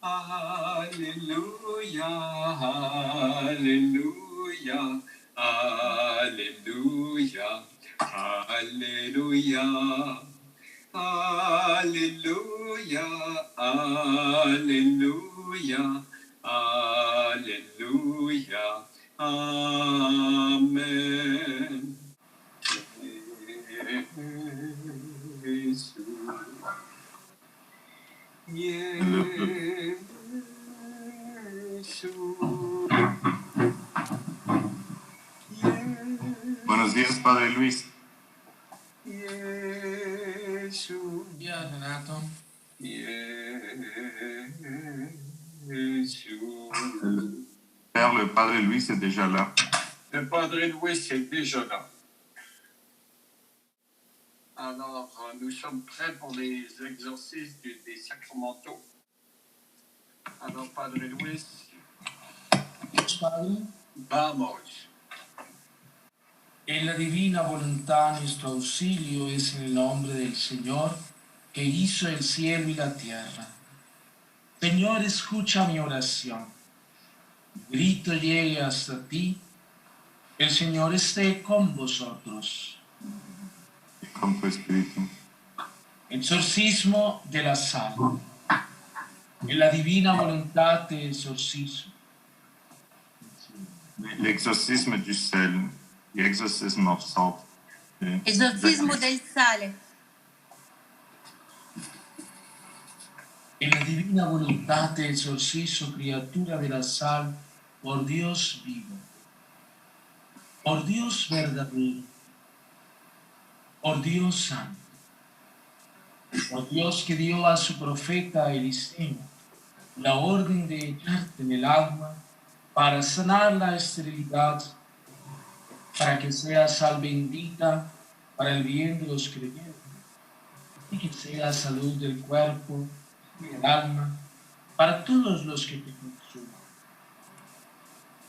Alleluia, Alleluia, Alleluia, Alleluia, Alleluia, Alleluia, Alleluia, Amen. Buenos días, Padre Luis. Ya, Renato. Père, le Padre Luis est déjà là. Le Padre Luis est déjà là. Alors, nous sommes prêts pour les exercices des sacramentaux. Alors, Padre Luis, Padre, vamos. en la divina voluntad nuestro auxilio es en el nombre del Señor que hizo el cielo y la tierra. Señor, escucha mi oración. Mi grito llegue hasta ti. El Señor esté con vosotros. Con tu espíritu. Exorcismo de la sal. En la divina voluntad te exorcizo. L'exorcisme du sel. The exorcism of salt. Esorcismo del sale. En la divina voluntad te exorcizo, criatura de la sal, por Dios vivo, por Dios verdadero, por Dios santo, por Dios que dio a su profeta Eliseo la orden de echarte en el agua para sanar la esterilidad, para que sea sal bendita para el bien de los creyentes y que sea salud del cuerpo y del alma para todos los que te consuman.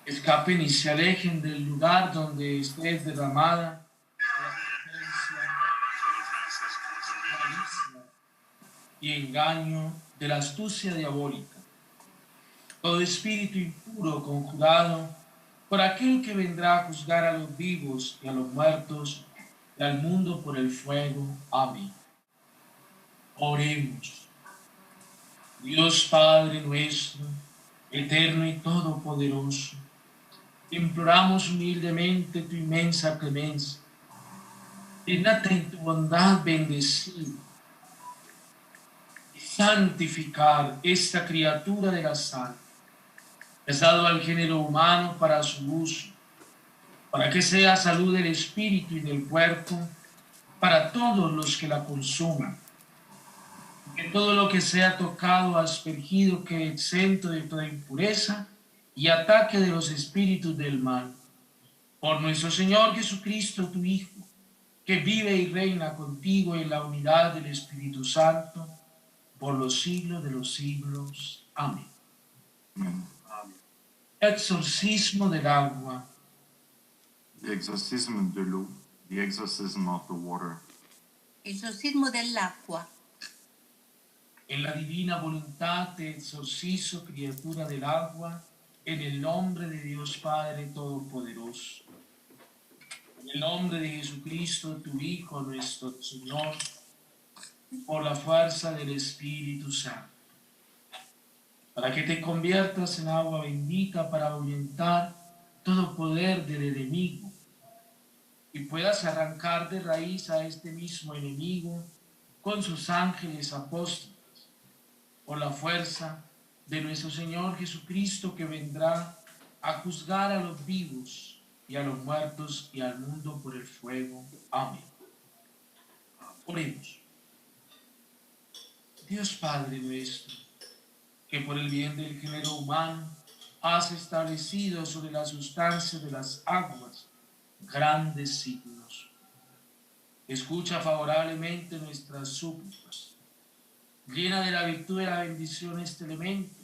Escapen y se alejen del lugar donde estés derramada la malicia y engaño de la astucia diabólica. Todo espíritu impuro conjurado por aquel que vendrá a juzgar a los vivos y a los muertos y al mundo por el fuego. Amén. Oremos. Dios Padre nuestro, eterno y todopoderoso, imploramos humildemente tu inmensa clemencia. Dignate en tu bondad bendecir y santificar esta criatura de la sal, que has dado al género humano para su uso, para que sea salud del espíritu y del cuerpo para todos los que la consuman. Que todo lo que sea tocado, aspergido, que exento de toda impureza y ataque de los espíritus del mal. Por nuestro Señor Jesucristo, tu Hijo, que vive y reina contigo en la unidad del Espíritu Santo, por los siglos de los siglos. Amén. Amen. Exorcismo del agua. The exorcism de l'eau. The exorcism of the water. Esorcismo dell'acqua. En la divina voluntad te exorcizo, criatura del agua, en el nombre de Dios Padre Todopoderoso. En el nombre de Jesucristo, tu Hijo, nuestro Señor, por la fuerza del Espíritu Santo, para que te conviertas en agua bendita para ahuyentar todo poder del enemigo y puedas arrancar de raíz a este mismo enemigo con sus ángeles apóstoles, por la fuerza de nuestro Señor Jesucristo, que vendrá a juzgar a los vivos y a los muertos y al mundo por el fuego. Amén. Oremos. Dios Padre nuestro, que por el bien del género humano has establecido sobre la sustancia de las aguas grandes signos. Escucha favorablemente nuestras súplicas. Llena de la virtud y la bendición este elemento,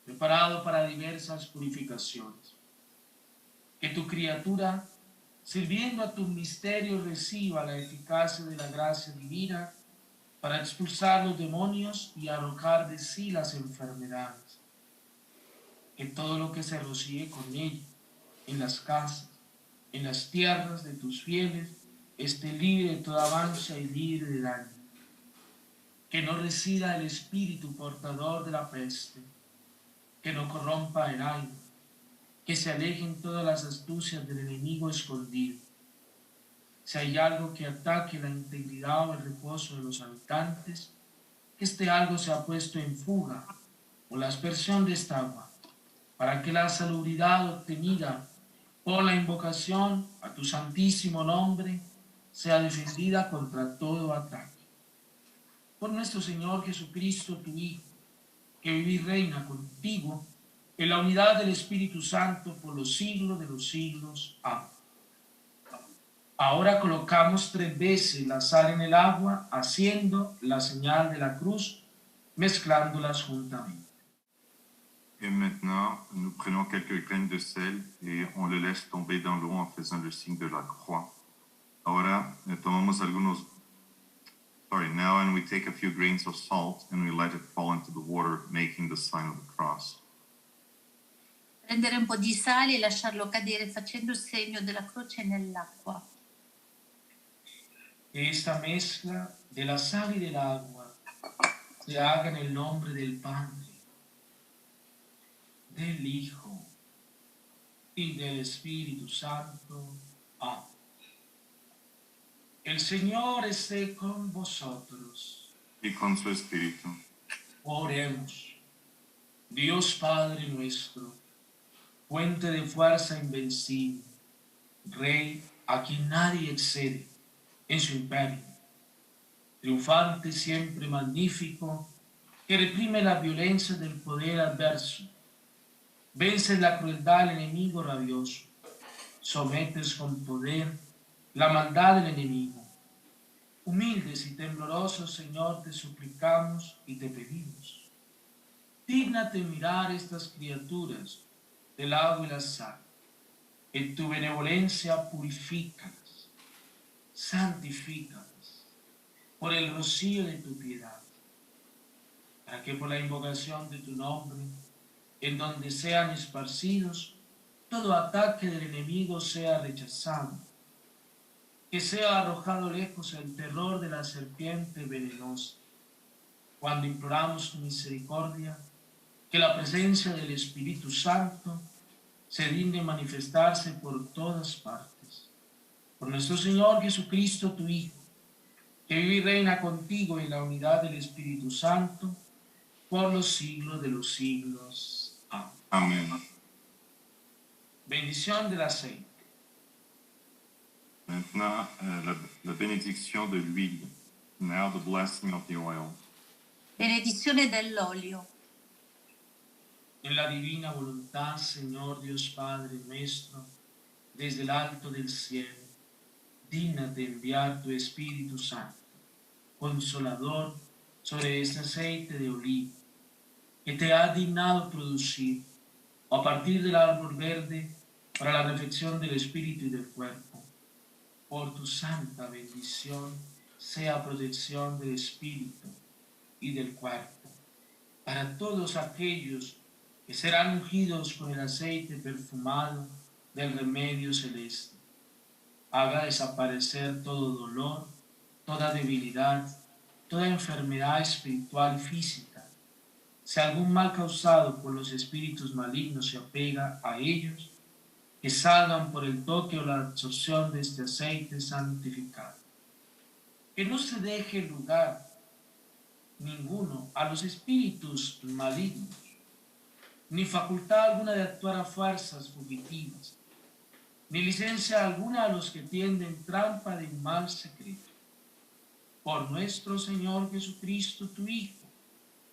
preparado para diversas purificaciones. Que tu criatura, sirviendo a tus misterios, reciba la eficacia de la gracia divina para expulsar los demonios y arrojar de sí las enfermedades. Que todo lo que se rocíe con ella, en las casas, en las tierras de tus fieles, esté libre de toda mancha y libre de daño. Que no resida el espíritu portador de la peste, que no corrompa el aire, que se alejen todas las astucias del enemigo escondido. Si hay algo que ataque la integridad o el reposo de los habitantes, que este algo sea puesto en fuga o la aspersión de esta agua, para que la salubridad obtenida por la invocación a tu santísimo nombre sea defendida contra todo ataque. Por nuestro Señor Jesucristo, tu Hijo, que vive y reina contigo en la unidad del Espíritu Santo por los siglos de los siglos. Amén. Ahora colocamos 3 veces la sal en el agua, haciendo la señal de la cruz, mezclándolas juntamente. Et maintenant, nous prenons quelques graines de sel et on le laisse tomber dans l'eau en faisant le signe de la croix. Ahora, tomamos algunos... now and we take a few grains of salt and we let it fall into the water, making the sign of the cross. Prendere un po' di sale e lasciarlo cadere facendo il segno della croce nell'acqua. Que esta mezcla de la sal y del agua se haga en el nombre del Padre, del Hijo y del Espíritu Santo. Amén. El Señor esté con vosotros. Y con su espíritu. Oremos. Dios Padre nuestro, fuente de fuerza invencible, Rey a quien nadie excede en su imperio, triunfante siempre magnífico, que reprime la violencia del poder adverso, vence la crueldad del enemigo rabioso, sometes con poder la maldad del enemigo. Humildes y temblorosos, Señor, te suplicamos y te pedimos. Dígnate mirar estas criaturas del agua y la sal. En tu benevolencia purifícalas, santifícalas por el rocío de tu piedad, para que por la invocación de tu nombre, en donde sean esparcidos, todo ataque del enemigo sea rechazado, que sea arrojado lejos el terror de la serpiente venenosa. Cuando imploramos tu misericordia, que la presencia del Espíritu Santo se digne manifestarse por todas partes. Por nuestro Señor Jesucristo, tu Hijo, que vive y reina contigo en la unidad del Espíritu Santo, por los siglos de los siglos. Amén. Amen. Bendición del aceite. Maintenant, la bénédiction de l'huile. Now the blessing of the oil. Benedizione dell'olio. En la divina voluntad, Señor Dios Padre nuestro, desde el alto del cielo, dígnate enviar tu Espíritu Santo, consolador, sobre este aceite de oliva, que te ha dignado producir, o a partir del árbol verde, para la reflexión del espíritu y del cuerpo. Por tu santa bendición, sea protección del espíritu y del cuerpo, para todos aquellos que serán ungidos con el aceite perfumado del remedio celeste. Haga desaparecer todo dolor, toda debilidad, toda enfermedad espiritual y física. Si algún mal causado por los espíritus malignos se apega a ellos, que salgan por el toque o la absorción de este aceite santificado. Que no se deje lugar ninguno a los espíritus malignos, ni facultad alguna de actuar a fuerzas fugitivas, ni licencia alguna a los que tienden trampa de un mal secreto. Por nuestro Señor Jesucristo, tu Hijo,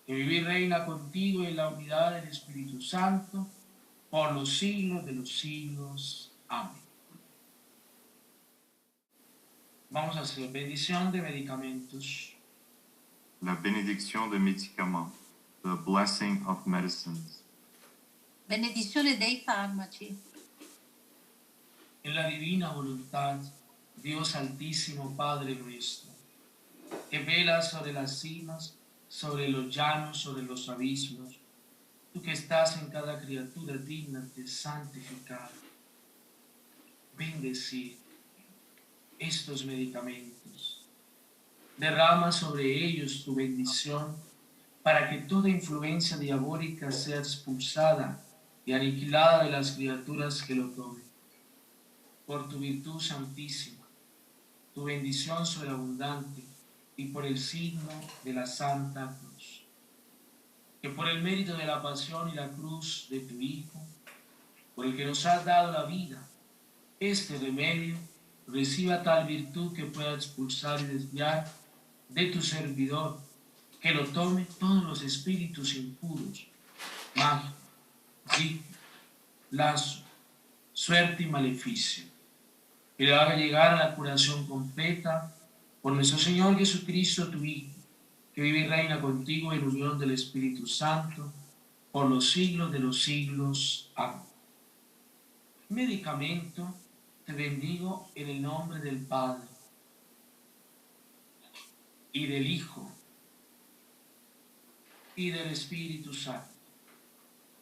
que vive y reina contigo en la unidad del Espíritu Santo, por los siglos de los siglos. Amén. Vamos a hacer bendición de medicamentos. La bénédiction de médicaments. The blessing of medicines. Benedizione dei farmaci. En la divina voluntad, Dios Altísimo, Padre nuestro, que velas sobre las cimas, sobre los llanos, sobre los abismos, tú que estás en cada criatura digna de santificar, bendecir estos medicamentos. Derrama sobre ellos tu bendición para que toda influencia diabólica sea expulsada y aniquilada de las criaturas que lo tomen. Por tu virtud santísima, tu bendición sobreabundante y por el signo de la Santa Cruz. Que por el mérito de la pasión y la cruz de tu Hijo, por el que nos has dado la vida, este remedio reciba tal virtud que pueda expulsar y desviar de tu servidor, que lo tome todos los espíritus impuros, magia, grito, lazo, suerte y maleficio, que le haga llegar a la curación completa por nuestro Señor Jesucristo, tu Hijo, que vive y reina contigo en unión del Espíritu Santo, por los siglos de los siglos. Amén. Medicamento, te bendigo en el nombre del Padre, y del Hijo, y del Espíritu Santo,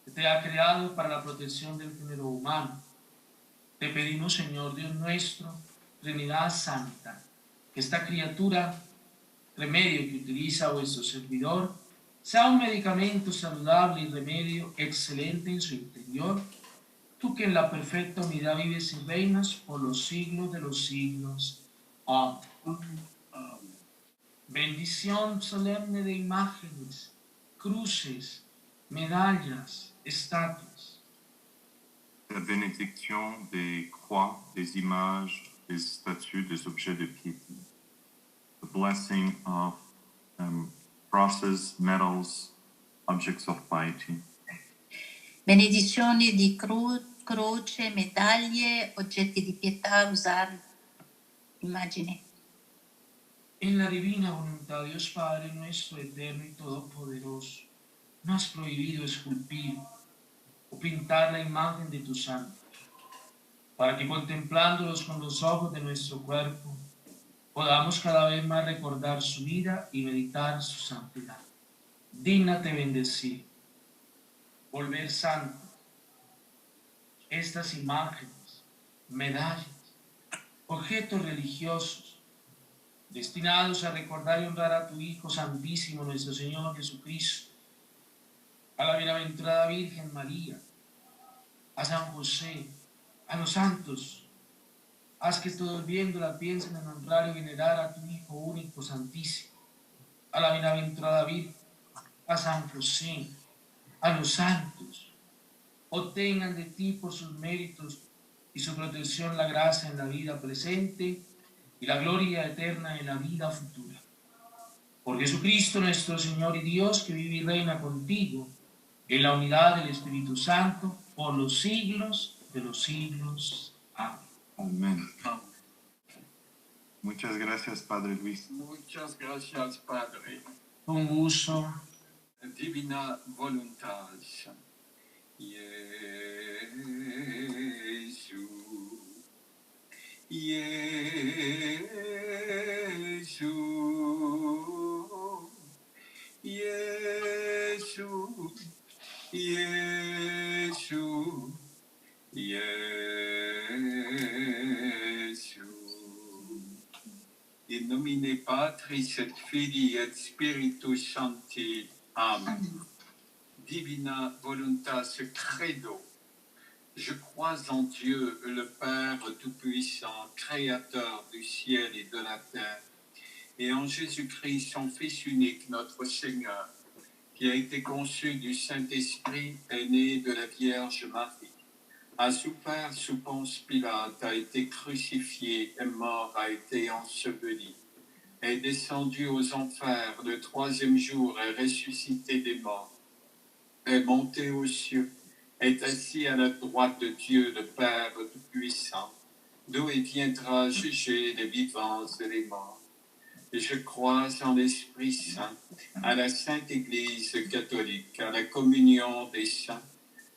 que te ha creado para la protección del género humano. Te pedimos, Señor Dios nuestro, Trinidad Santa, que esta criatura, remedio que utiliza vuestro servidor, sea un medicamento saludable y remedio excelente en su interior, tú que en la perfecta unidad vives y reinas por los siglos de los siglos. Amén. Bendición solemne de imágenes, cruces, medallas, estatuas. La bénédiction des croix, des images, des statues, des objets de piété. The blessing of crosses, medals, objects of piety. Benedizioni di croce, medaglie, oggetti di pietà, usare, immagini. En la divina voluntad, Dios Padre nuestro, eterno y todopoderoso, no has prohibido esculpir o pintar la imagen de tus santos, para que contemplándolos con los ojos de nuestro cuerpo, podamos cada vez más recordar su vida y meditar su santidad. Dígnate bendecir, volver santo estas imágenes, medallas, objetos religiosos, destinados a recordar y honrar a tu Hijo Santísimo, nuestro Señor Jesucristo, a la bienaventurada Virgen María, a San José, a los santos. Haz que todos viéndola piensen en honrar y venerar a tu Hijo único Santísimo, a la bienaventurada Virgen, a San José, a los santos. Obtengan de ti por sus méritos y su protección la gracia en la vida presente y la gloria eterna en la vida futura. Por Jesucristo nuestro Señor y Dios, que vive y reina contigo, en la unidad del Espíritu Santo, por los siglos de los siglos. Amén. Amén. Muchas gracias, Padre Luis. Muchas gracias, Padre. Un gusto. Divina voluntas. In nomine Patris et Filii et Spiritus Sancti. Amen. Divina voluntas credo. Je crois en Dieu, le Père Tout-Puissant, Créateur du ciel et de la terre, et en Jésus-Christ, son Fils unique, notre Seigneur, qui a été conçu du Saint-Esprit, est né de la Vierge Marie, a souffert sous Ponce Pilate, a été crucifié, est mort, a été enseveli, est descendu aux enfers, le troisième jour est ressuscité des morts, est monté aux cieux, est assis à la droite de Dieu, le Père Tout-Puissant, d'où il viendra juger les vivants et les morts. Et je crois en l'Esprit Saint, à la Sainte Église catholique, à la communion des saints,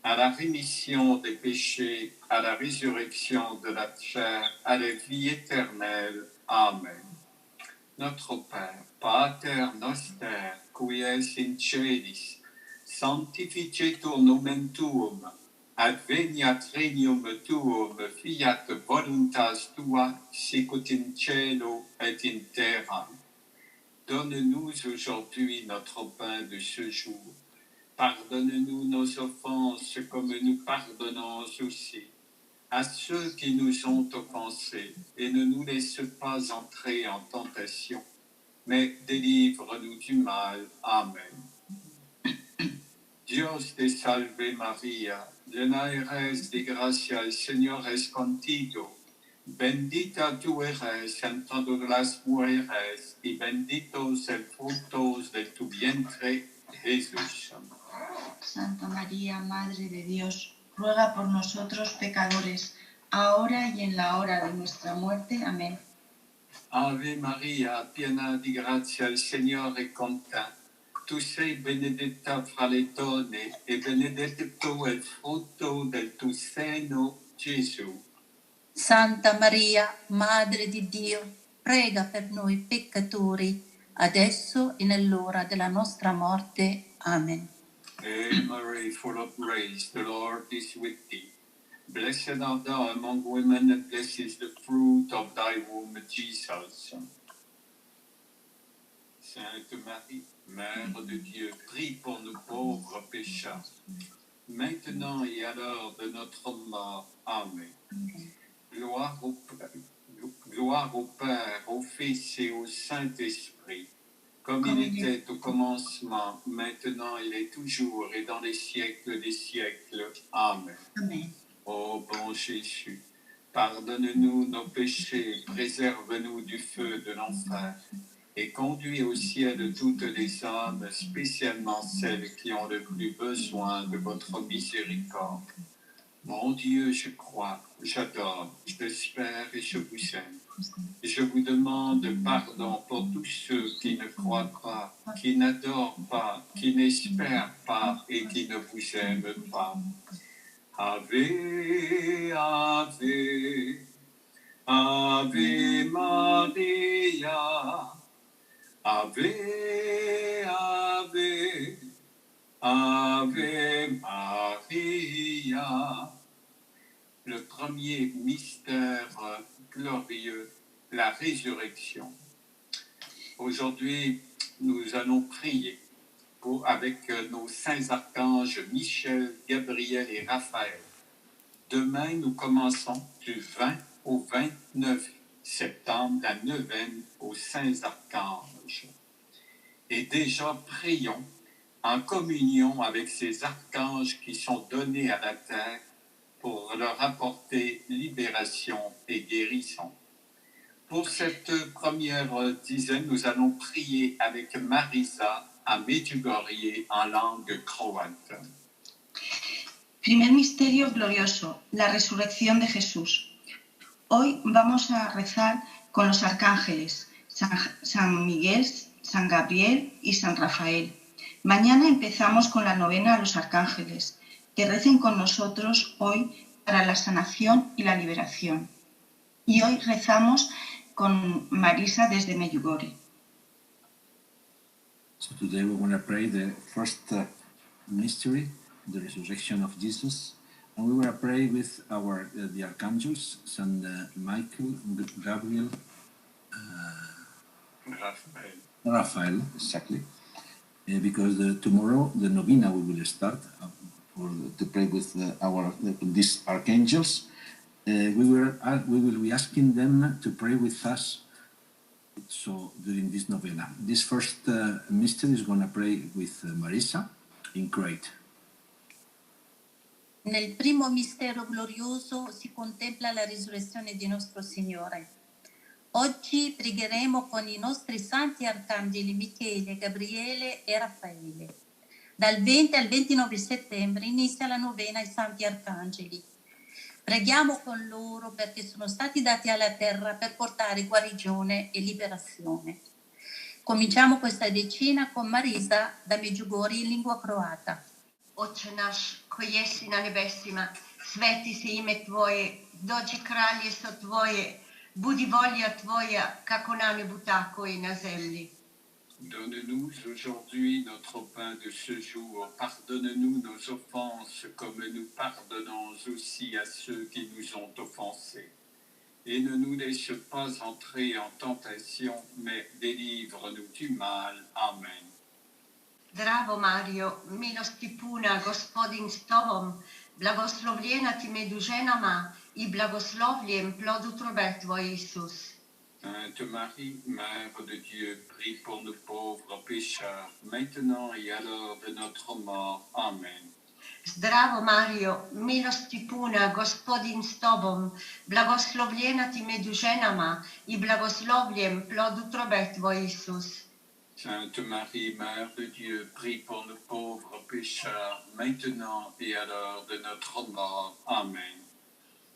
à la rémission des péchés, à la résurrection de la chair, à la vie éternelle. Amen. Notre Père, Pater noster, qui es in celis, sanctificetur nomen tuum, adveniat regnum tuum, fiat voluntas tua, sicut in cielo et in terra. Donne-nous aujourd'hui notre pain de ce jour. Pardonne-nous nos offenses comme nous pardonnons aussi à ceux qui nous ont offensés, et ne nous laisse pas entrer en tentation, mais délivre-nous du mal. Amen. Dios te salve María, llena eres de gracia, el Señor es contigo. Bendita tú eres entre todas las mujeres, y bendito es el fruto de tu vientre, Jesús. Santa María, Madre de Dios, ruega por nosotros pecadores, ahora y en la hora de nuestra muerte. Amén. Ave Maria, piena di grazia, il Signore è con te. Tu sei benedetta fra le donne e benedetto è il frutto del tuo seno, Gesù. Santa Maria, Madre di Dio, prega per noi peccatori, adesso e nell'ora della nostra morte. Amen. Hail Mary, full of grace, the Lord is with thee. Blessed art thou among women, and blessed is the fruit of thy womb, Jesus. Sainte Marie, Mère de Dieu, prie pour nous pauvres pécheurs, maintenant et à l'heure de notre mort. Amen. Gloire au Père, au Fils et au Saint-Esprit, comme il était au commencement, maintenant il est toujours et dans les siècles des siècles. Amen. Amén. Ô bon Jésus, pardonne-nous nos péchés, préserve-nous du feu de l'enfer et conduis au ciel toutes les âmes, spécialement celles qui ont le plus besoin de votre miséricorde. Mon Dieu, je crois, j'adore, j'espère et je vous aime. Je vous demande pardon pour tous ceux qui ne croient pas, qui n'adorent pas, qui n'espèrent pas et qui ne vous aiment pas. Ave, Ave, Ave Maria, Ave, Ave, Ave Maria. Le premier mystère glorieux, la résurrection. Aujourd'hui, nous allons prier avec nos saints archanges Michel, Gabriel et Raphaël. Demain, nous commençons du 20 au 29 septembre la neuvaine aux saints archanges. Et déjà, prions en communion avec ces archanges qui sont donnés à la terre pour leur apporter libération et guérison. Pour cette première dizaine, nous allons prier avec Marisa à Medjugorje en langue croate. Primer misterio glorioso, la resurrección de Jesús. Hoy vamos a rezar con los arcángeles, San Miguel, San Gabriel y San Rafael. Mañana empezamos con la novena a los arcángeles, que recen con nosotros hoy para la sanación y la liberación. Y hoy rezamos con Marisa desde Medjugorje. So today we're going to pray the first mystery, the resurrection of Jesus, and we will pray with the archangels, Saint Michael, Gabriel, Raphael, exactly, because tomorrow the novena we will start to pray with these archangels. We will be asking them to pray with us. So during this novena, this first mystery is going to pray with Marisa in Crete. Nel primo mistero glorioso si contempla la risurrezione di nostro Signore. Oggi pregheremo con i nostri santi arcangeli Michele, Gabriele e Raffaele. Dal 20 al 29 settembre inizia la novena ai santi arcangeli. Preghiamo con loro perché sono stati dati alla terra per portare guarigione e liberazione. Cominciamo questa decina con Marisa da Medjugorje in lingua croata. Oče naš koji jesi na nebesima, sveti se ime Tvoje, dođi kraljestvo Tvoje, budi volja tvoja kako na nebu tako i na zemlji. Donne-nous aujourd'hui notre pain de ce jour. Pardonne-nous nos offenses comme nous pardonnons aussi à ceux qui nous ont offensés. Et ne nous laisse pas entrer en tentation, mais délivre-nous du mal. Amen. Zdravo Mario, milosti puna, Gospodin s tobom, blagoslovljena ti među ženama i blagoslovljen plod utrobe tvoj, Isus. Sainte Marie, Mère de Dieu, prie pour nous pauvres pécheurs, maintenant et à l'heure de notre mort. Amen. Zdravo Mario, milosti puna, Gospodin s tobom, blagoslovljena ti među ženama i blagoslovljen plod utrobe tvoj, Isus. Sainte Marie, Mère de Dieu, prie pour nous pauvres pécheurs, maintenant et à l'heure de notre mort. Amen.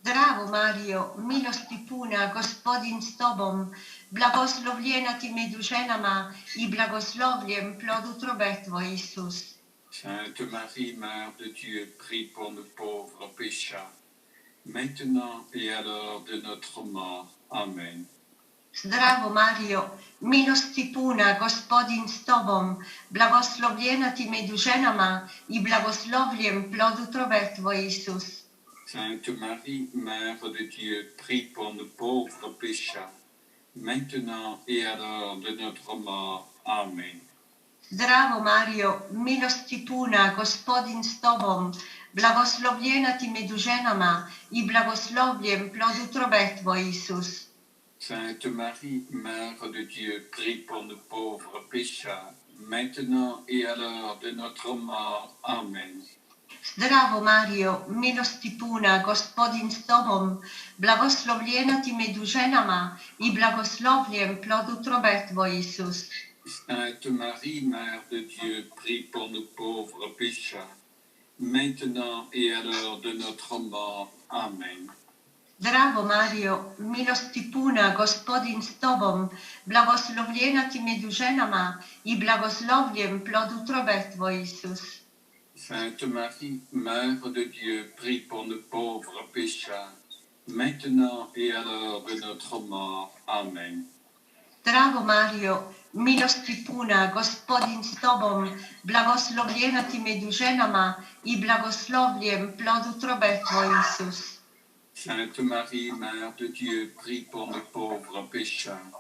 Zdravo Mario, milosti puna, Gospodin s tobom, blagoslovljena ti među ženama i blagoslovljen plod utrobe tvoj, Isus. Sainte Marie, Mère de Dieu, prie pour nous pauvres pécheurs, maintenant et à l'heure de notre mort. Amen. Zdravo Mario, milosti puna, Gospodin s tobom, blagoslovljena ti među ženama i blagoslovljen plod utrobe tvoj, Isus. Sainte Marie, Mère de Dieu, prie pour nous pauvres pécheurs, maintenant et à l'heure de notre mort. Amen. Zdravo Mario, milosti puna, Gospodin s tobom, blagoslovljena ti među ženama i blagoslovljen plod utrobe tvoj, Isus. Sainte Marie, Mère de Dieu, prie pour nous pauvres pécheurs, maintenant et à l'heure de notre mort. Amen. Zdravo Mario, milosti puna, Gospodin s tobom, blagoslovljena ti među ženama i blagoslovljen plod utrobe tvoj, Isus. Sainte Marie, Mère de Dieu, prie pour nous pauvres pécheurs, maintenant et à l'heure de notre mort. Amen. Zdravo Mario, milosti puna, Gospodin s tobom, blagoslovljena ti među ženama i blagoslovljen plod utrobe tvoj, Isus. Sainte Marie, Mère de Dieu, prie pour nous pauvres pécheurs, maintenant et à l'heure de notre mort. Amen. Zdravo Mario, milosti puna, Gospodin s tobom, blagoslovljena ti među ženama i blagoslovljen plod utrobe tvoj, Isus. Sainte Marie, Mère de Dieu, prie pour nous pauvres pécheurs,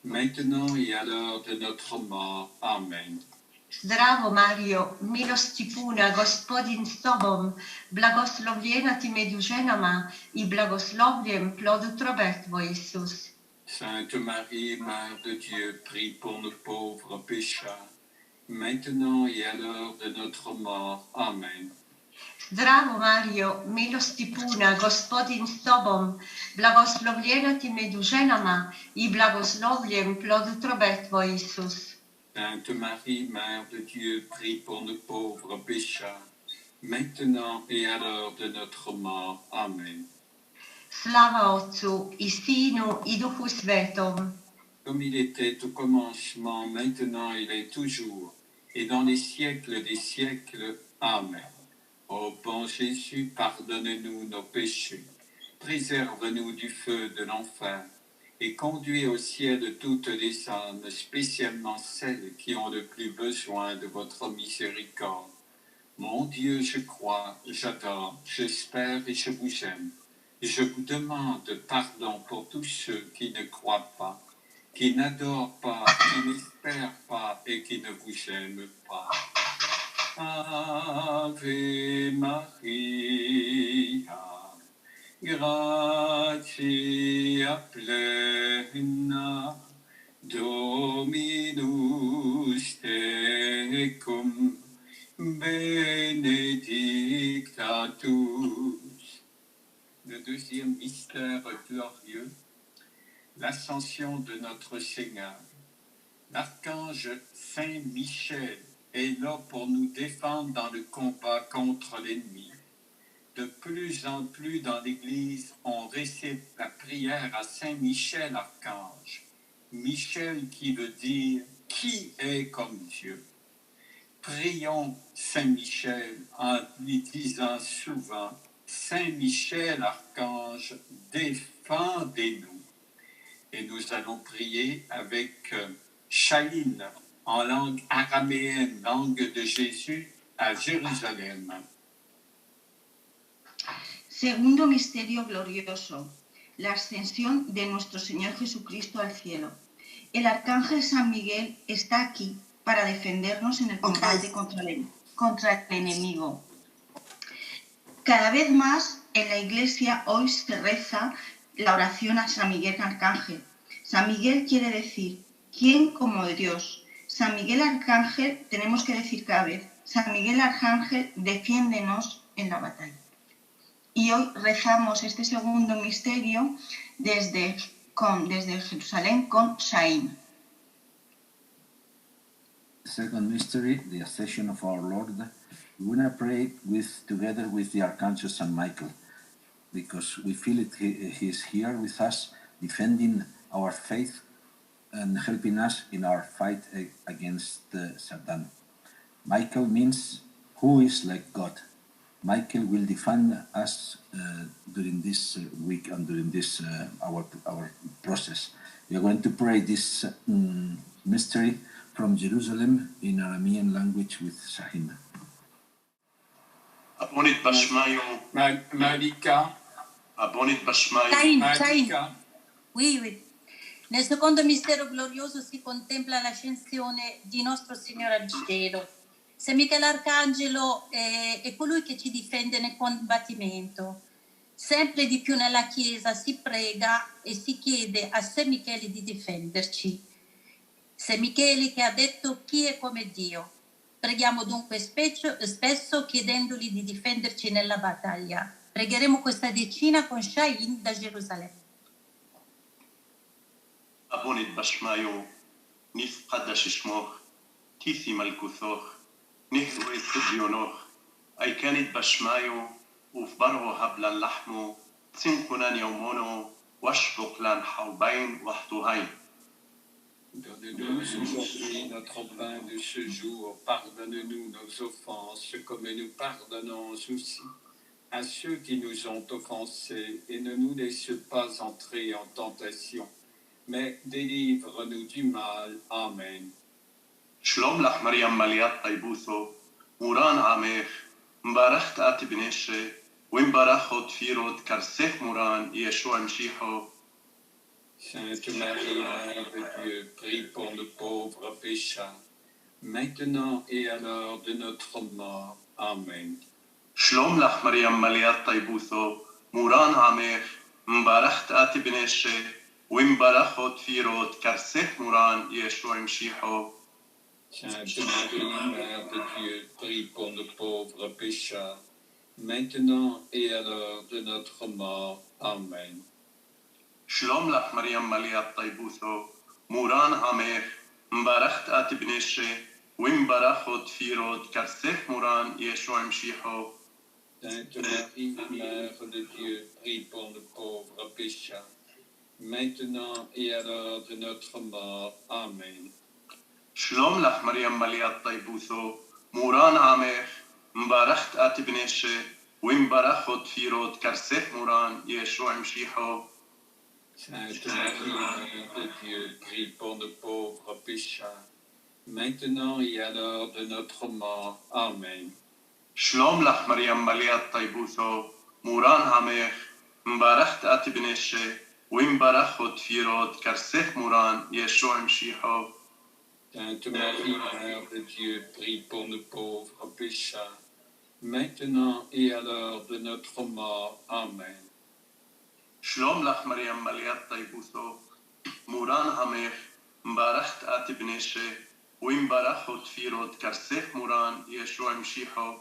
maintenant et à l'heure de notre mort. Amen. Zdravo Mario, milosti puna, Gospodin s tobom, blagoslovljena ti među ženama i blagoslovljen plod utrobe tvoj, Isus. Sainte Marie, Mère de Dieu, prie pour nous pauvres pécheurs, maintenant et à l'heure de notre mort. Amen. Zdravo Mario, milosti puna, Gospodin s tobom, blagoslovljena ti među ženama i blagoslovljen plod utrobe tvoj, Isus. Sainte Marie, Mère de Dieu, prie pour nous pauvres pécheurs, maintenant et à l'heure de notre mort. Amen. Slava Otcu i Sinu i Duhu Svetom. Comme il était au commencement, maintenant il est toujours, et dans les siècles des siècles. Amen. Ô bon Jésus, pardonne-nous nos péchés, préserve-nous du feu de l'enfer, et conduis au ciel toutes les âmes, spécialement celles qui ont le plus besoin de votre miséricorde. Mon Dieu, je crois, j'adore, j'espère et je vous aime. Je vous demande pardon pour tous ceux qui ne croient pas, qui n'adorent pas, qui n'espèrent pas et qui ne vous aiment pas. Ave Maria, gratia plena, Dominus tecum, benedicta tu. Le deuxième mystère glorieux, l'ascension de notre Seigneur. L'archange Saint Michel est là pour nous défendre dans le combat contre l'ennemi. De plus en plus dans l'Église, on récite la prière à Saint Michel archange. Michel qui veut dire « Qui est comme Dieu ?» Prions Saint Michel en lui disant souvent « Saint Michel archange, défendez-nous ». Et nous allons prier avec Shaïn en langue araméenne, langue de Jésus à Jérusalem. Segundo misterio glorioso, la ascensión de nuestro Señor Jesucristo al cielo. El arcángel San Miguel está aquí para defendernos en el combate contra el enemigo. Cada vez más en la iglesia hoy se reza la oración a San Miguel Arcángel. San Miguel quiere decir, ¿quién como Dios? San Miguel Arcángel, tenemos que decir cada vez, San Miguel Arcángel, defiéndenos en la batalla. Y hoy rezamos este segundo misterio desde Jerusalén con Shaim. Second mystery, the ascension of our Lord. We want to pray together with the Archangel Saint Michael, because we feel it. He is here with us, defending our faith and helping us in our fight against Satan. Michael means who is like God. Michael will defend us during this week and during this our process. We are going to pray this mystery from Jerusalem in Aramean language with Shahim. Abonit Bashmayo. Malika. Abonit Bashmayo. Malika. Oui. Nel secondo mistero glorioso si contempla l'ascensione di nostro Signore al cielo. San Michele Arcangelo è colui che ci difende nel combattimento. Sempre di più nella Chiesa si prega e si chiede a San Michele di difenderci. San Michele che ha detto chi è come Dio. Preghiamo dunque spesso chiedendogli di difenderci nella battaglia. Pregheremo questa decina con Shain da Gerusalemme. Abonit Bashmayo, Nif Qaddash Shmoch, Tithi Malkuthoch, Nihru Ithidionoch, Aikanit Bashmayo, Ufbaro Hablan Lahmo, Tsinkunan Yomono, Washbuklan Haubain, Wahtuhain. Donne-nous aujourd'hui notre pain de ce jour. Pardonne-nous nos offenses, comme nous pardonnons aussi à ceux qui nous ont offensés. Et ne nous laisse pas entrer en tentation, mais délivre-nous du mal. Amen. Shalom lach Maryam Maliat Taibutho, Muran Amech, Mbarach Ati Bneshe, Wimbarachot Firot, Karsech Muran, Yeshua Mshiho. Sainte Marie, Mère de Dieu, prie pour nos pauvres pécheurs, maintenant et à l'heure de notre mort. Amen. Shalom lach Maryam Maliat Taibutho, Muran Amech, Mbarach Ati Bneshe, Wimbarachot Firot, Karsech Muran, Yeshua Mshiho. Sainte Marie, Mère de Dieu, prie pour nos pauvres pécheurs, maintenant et à l'heure de notre mort. Amen. Shalom lach Maryam Maliat Taibutho, Muran Amech, Mbarach Ati Bneshe, Wimbarachot Firot, Karsech Muran, Yeshua Mshiho. Sainte Marie, Mère de Dieu, prie pour nos pauvres pécheurs, maintenant et à l'heure de notre mort. Amen. Shalom lach Maryam Maliat Taibutho, Muran Amech, Mbarach Ati Bneshe, Wimbarachot Firot, Karsech Muran, Yeshua Mshiho. Sainte Marie, Mère de Dieu, prie pour nos pauvres pécheurs, maintenant et à l'heure de notre mort. Amen. Shalom lach Maryam Maliat Taibutho, Muran Amech, Mbarach Ati Bneshe, Wimbarachot Firot, Karsech Muran, Yeshua Mshiho. Sainte Marie, Mère de Dieu, prie pour nos pauvres pécheurs, maintenant et à l'heure de notre mort. Amen. Shalom lach Maryam Maliat Taibutho, Muran Amech, Mbarach Ati Bneshe, Wimbarachot Firot, Karsech Muran, Yeshua Mshiho.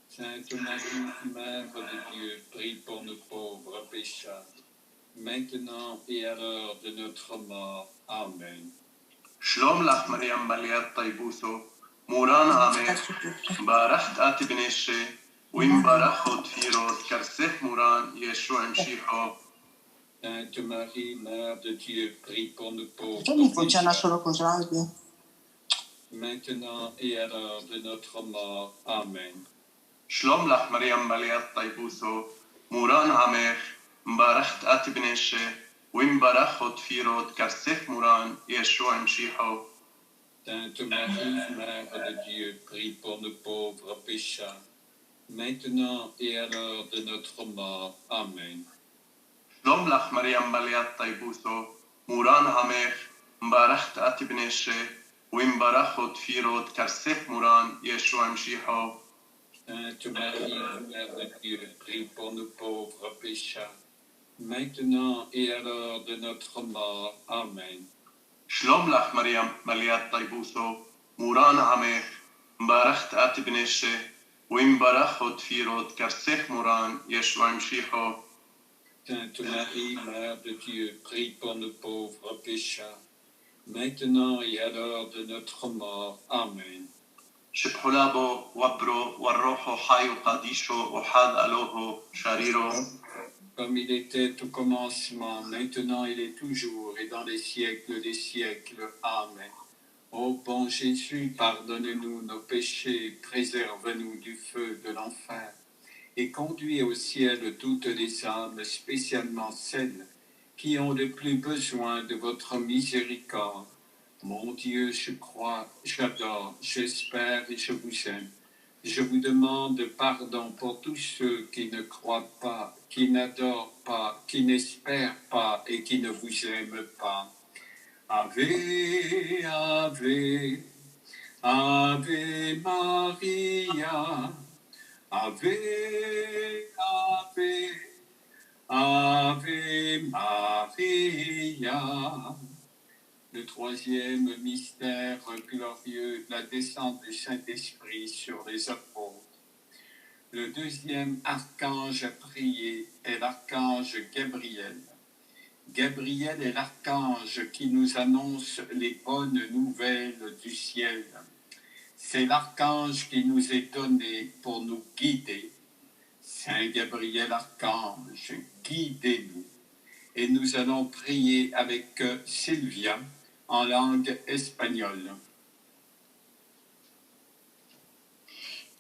Sainte Marie, Mère de Dieu, prie pour nos pauvres pécheurs, maintenant et à l'heure de notre mort. Amen. Shalom lach Maryam Maliat Taibutho, Muran Amech, Mbarach Ati Bneshe, Wimbarachot Firot, Karsech Muran, Yeshua Mshiho. Sainte Marie, Mère de Dieu, prie pour nos pauvres Perché mi funziona pécheurs, solo con Salvia? maintenant et à l'heure de notre mort. Amen. Shalom lach Maryam Maliat Taibutho, Muran Amech, Mbarach Ati Bneshe, ويمبارح وتفيرود كرسف موران يشوع مشيحو. Sainte Marie, Mère de Dieu, prie pour nous pauvres pécheurs, maintenant et à l'heure de notre mort. Amen. שלום לך מרים מליאת טייבוסו, מורן עמך, מברכת את בנשי, וימברך ותפירות כרסף מורן ישוע משיחו. Sainte Marie, Mère de Dieu, prie pour nous pauvres pécheurs, maintenant et à l'heure de notre mort. Amen. שלום לך מרים מליאת טייבוסו, מורן עמך, מברכת את בנשי, וימברך ותפירות כרסף מורן ישוע משיחו. Sainte Marie, Mère de Dieu, prie pour nous pauvres pécheurs, maintenant et à l'heure de notre mort. Amen. شبحلابو وبرو والروح حي قديشو وحاد ألوه شريرو. Comme il était au commencement, maintenant il est toujours et dans les siècles des siècles. Amen. Ô bon Jésus, pardonne-nous nos péchés, préserve-nous du feu de l'enfer et conduis au ciel toutes les âmes, spécialement celles qui ont le plus besoin de votre miséricorde. Mon Dieu, je crois, j'adore, j'espère et je vous aime. Je vous demande pardon pour tous ceux qui ne croient pas, qui n'adorent pas, qui n'espèrent pas et qui ne vous aiment pas. Ave, Ave, Ave Maria, Ave, Ave, Ave Maria. Le troisième mystère glorieux, la descente du Saint-Esprit sur les apôtres. Le deuxième archange à prier est l'archange Gabriel. Gabriel est l'archange qui nous annonce les bonnes nouvelles du ciel. C'est l'archange qui nous est donné pour nous guider. Saint Gabriel archange, guidez-nous. Et nous allons prier avec Sylvia en langue espagnole.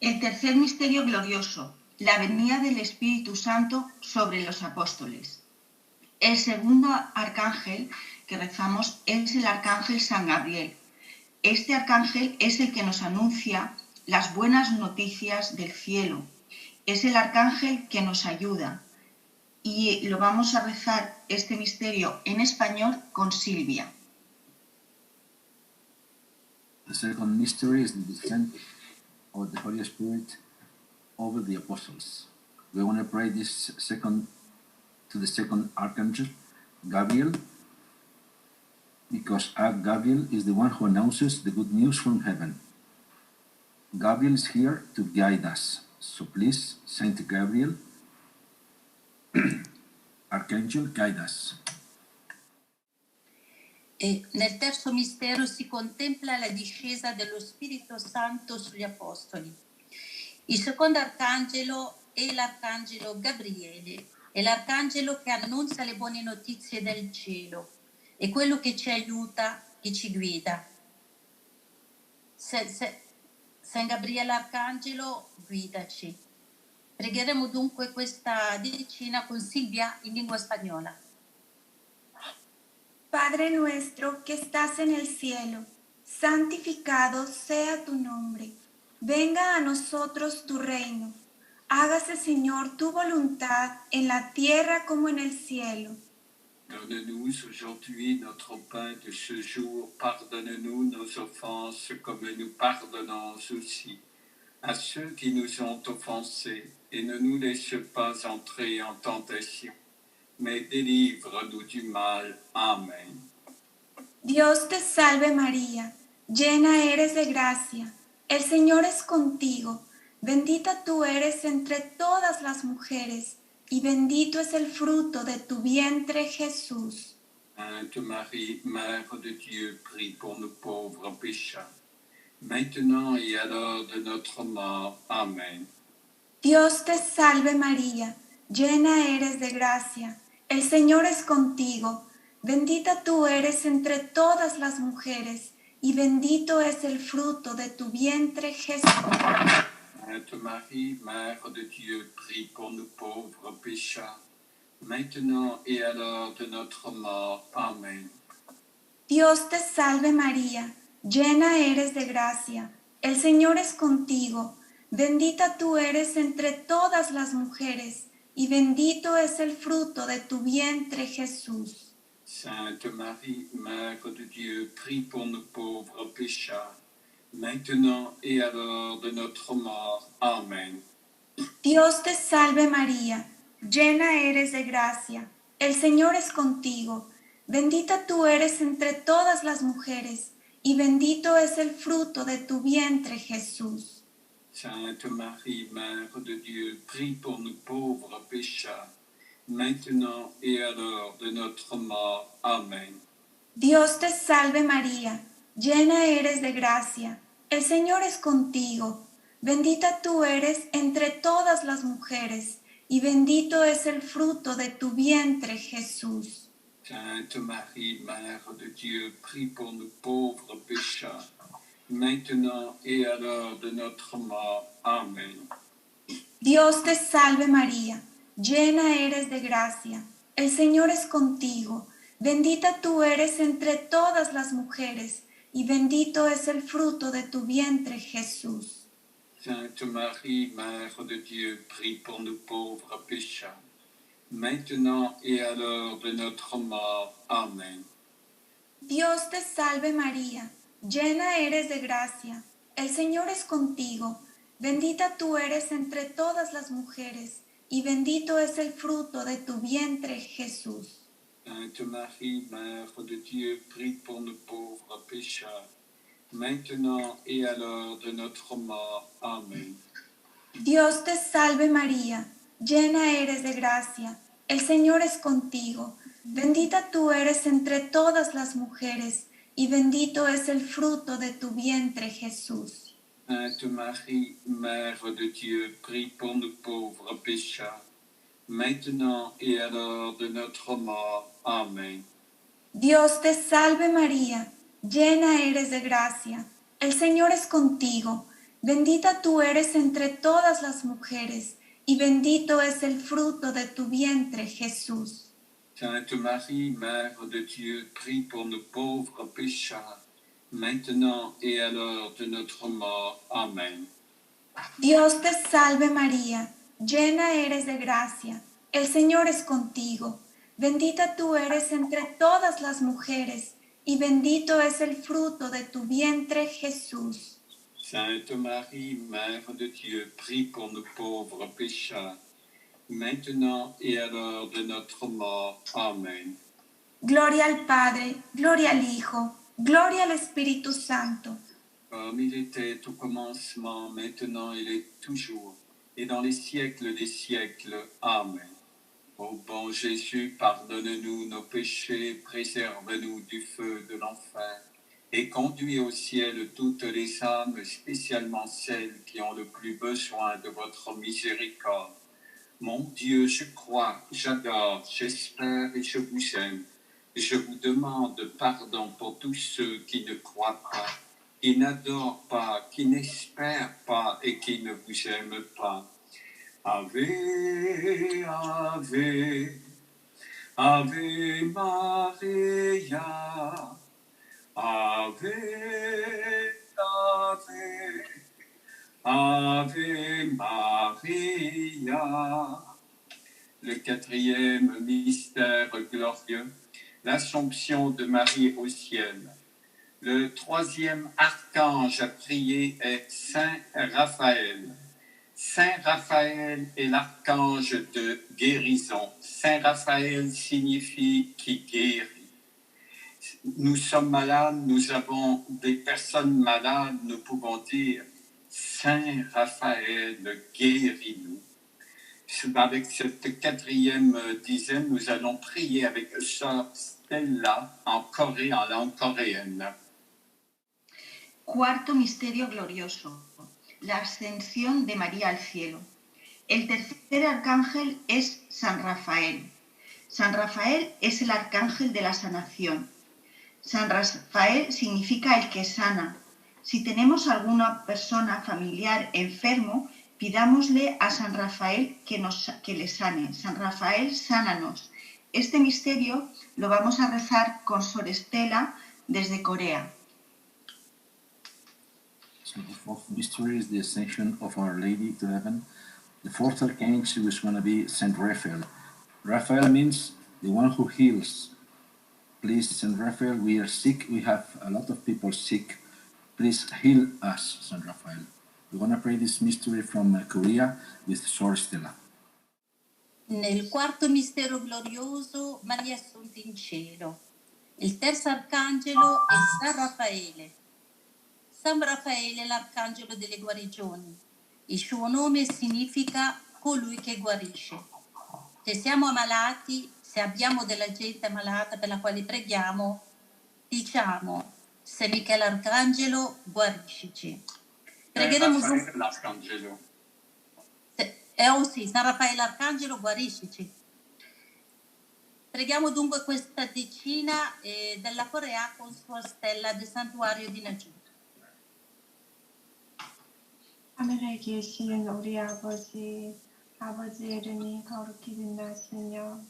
El tercer misterio glorioso, la venida del Espíritu Santo sobre los apóstoles. El segundo arcángel que rezamos es el arcángel San Gabriel. Este arcángel es el que nos anuncia las buenas noticias del cielo. Es el arcángel que nos ayuda. Y lo vamos a rezar este misterio en español con Silvia. The second mystery is the descent of the Holy Spirit over the apostles. We want to pray this to the second archangel, Gabriel, because Gabriel is the one who announces the good news from heaven. Gabriel is here to guide us. So please, Saint Gabriel, Archangel, guide us. E nel terzo mistero si contempla la discesa dello Spirito Santo sugli Apostoli. Il secondo arcangelo è l'arcangelo Gabriele, è l'arcangelo che annuncia le buone notizie del cielo, è quello che ci aiuta, che ci guida. San Gabriele Arcangelo, guidaci. Pregheremo dunque questa decina con Silvia in lingua spagnola. Padre nuestro que estás en el cielo, santificado sea tu nombre. Venga a nosotros tu reino. Hágase, Señor, tu voluntad en la tierra como en el cielo. Donne-nous aujourd'hui notre pain de ce jour. Pardonne-nous nos offenses comme nous pardonnons aussi à ceux qui nous ont offensés. Et ne nous laisse pas entrer en tentation, mais délivre-nous du mal. Amen. Dios te salve María, llena eres de gracia. El Señor es contigo. Bendita tú eres entre todas las mujeres, y bendito es el fruto de tu vientre, Jesús. Sainte Marie, Mère de Dieu, prie pour nous pauvres pécheurs, maintenant et à l'heure de notre mort. Amen. Dios te salve María, llena eres de gracia. El Señor es contigo. Bendita tú eres entre todas las mujeres, y bendito es el fruto de tu vientre, Jesús. Sainte Marie, Mère de Dieu, prie pour nous pauvres pécheurs, maintenant et à l'heure de notre mort. Amen. Dios te salve María, llena eres de gracia, el Señor es contigo, bendita tú eres entre todas las mujeres, y bendito es el fruto de tu vientre Jesús. Sainte Marie, Mère de Dieu, prie pour nous pauvres pécheurs, maintenant et à l'heure de notre mort. Amen. Dios te salve María, llena eres de gracia, el Señor es contigo, bendita tú eres entre todas las mujeres, y bendito es el fruto de tu vientre Jesús. Sainte Marie, Mère de Dieu, prie pour nous pauvres pécheurs, maintenant et à l'heure de notre mort. Amen. Dios te salve María, llena eres de gracia, el Señor es contigo, bendita tú eres entre todas las mujeres, y bendito es el fruto de tu vientre Jesús. Sainte Marie, Mère de Dieu, prie pour nous pauvres pécheurs, maintenant et à l'heure de notre mort. Amen. Dios te salve María, llena eres de gracia, el Señor es contigo, bendita tú eres entre todas las mujeres, y bendito es el fruto de tu vientre Jesús. Sainte Marie, Mère de Dieu, prie pour nous pauvres pécheurs, maintenant et à l'heure de notre mort. Amen. Dios te salve María, llena eres de gracia, el Señor es contigo, bendita tú eres entre todas las mujeres, y bendito es el fruto de tu vientre Jesús. Sainte Marie, Mère de Dieu, prie pour nous pauvres pécheurs, maintenant et à l'heure de notre mort. Amen. Dios te salve María, llena eres de gracia, el Señor es contigo, bendita tú eres entre todas las mujeres, y bendito es el fruto de tu vientre Jesús. Sainte Marie, Mère de Dieu, prie pour nous pauvres pécheurs, maintenant et à l'heure de notre mort. Amen. Dios te salve María, llena eres de gracia, el Señor es contigo, bendita tú eres entre todas las mujeres, y bendito es el fruto de tu vientre Jesús. Sainte Marie, Mère de Dieu, prie pour nous pauvres pécheurs, maintenant et à l'heure de notre mort. Amen. Dios te salve María, llena eres de gracia, el Señor es contigo, bendita tú eres entre todas las mujeres, y bendito es el fruto de tu vientre Jesús. Sainte Marie, Mère de Dieu, prie pour nous pauvres pécheurs, maintenant et à l'heure de notre mort. Amen. Gloria al Padre, gloria al Hijo, gloria al Espíritu Santo. Comme il était au commencement, maintenant il est toujours, et dans les siècles des siècles. Amen. Ô bon Jésus, pardonne-nous nos péchés, préserve-nous du feu de l'enfer, et conduis au ciel toutes les âmes, spécialement celles qui ont le plus besoin de votre miséricorde. Mon Dieu, je crois, j'adore, j'espère et je vous aime. Je vous demande pardon pour tous ceux qui ne croient pas, qui n'adorent pas, qui n'espèrent pas et qui ne vous aiment pas. Ave, Ave, Ave Maria, Ave, Ave, Ave Maria. Le quatrième mystère glorieux, l'Assomption de Marie au ciel. Le troisième archange à prier est Saint Raphaël. Saint Raphaël est l'archange de guérison. Saint Raphaël signifie qui guérit. Nous sommes malades, nous avons des personnes malades, nous pouvons dire Saint Raphaël, guéris-nous. Avec cette quatrième dizaine, nous allons prier avec Sœur Stella en Corée, en langue coréenne. Cuarto misterio glorioso, la ascensión de María al cielo. El tercer arcángel es San Rafael. San Rafael es el arcángel de la sanación. San Rafael significa el que sana. Si tenemos alguna persona familiar enfermo, Pidámosle a San Rafael que le sane. San Rafael, sánanos. Este misterio lo vamos a rezar con Sor Estela desde Corea. So the fourth mystery is the ascension of Our Lady to heaven. The fourth archangel is going to be Saint Raphael. Raphael means the one who heals. Please, Saint Raphael, we are sick. We have a lot of people sick. Please heal us, Saint Raphael. We're going to pray this mystery from Korea with Sor Stella. Nel quarto mistero glorioso, Maria assunta in cielo. Il terzo arcangelo è San Raffaele. San Raffaele è l'arcangelo delle guarigioni. Il suo nome significa colui che guarisce. Se siamo ammalati, se abbiamo della gente ammalata per la quale preghiamo, diciamo, San Michele Arcangelo, guariscici. Pregheremo dunque. L'arcangelo. Sì, San Raffaele Arcangelo, guariscici. Preghiamo dunque questa decina della Corea con Sua Stella del Santuario di Naju. 하늘에 계신 우리 아버지, 아버지의 이름이 거룩히 빛나시며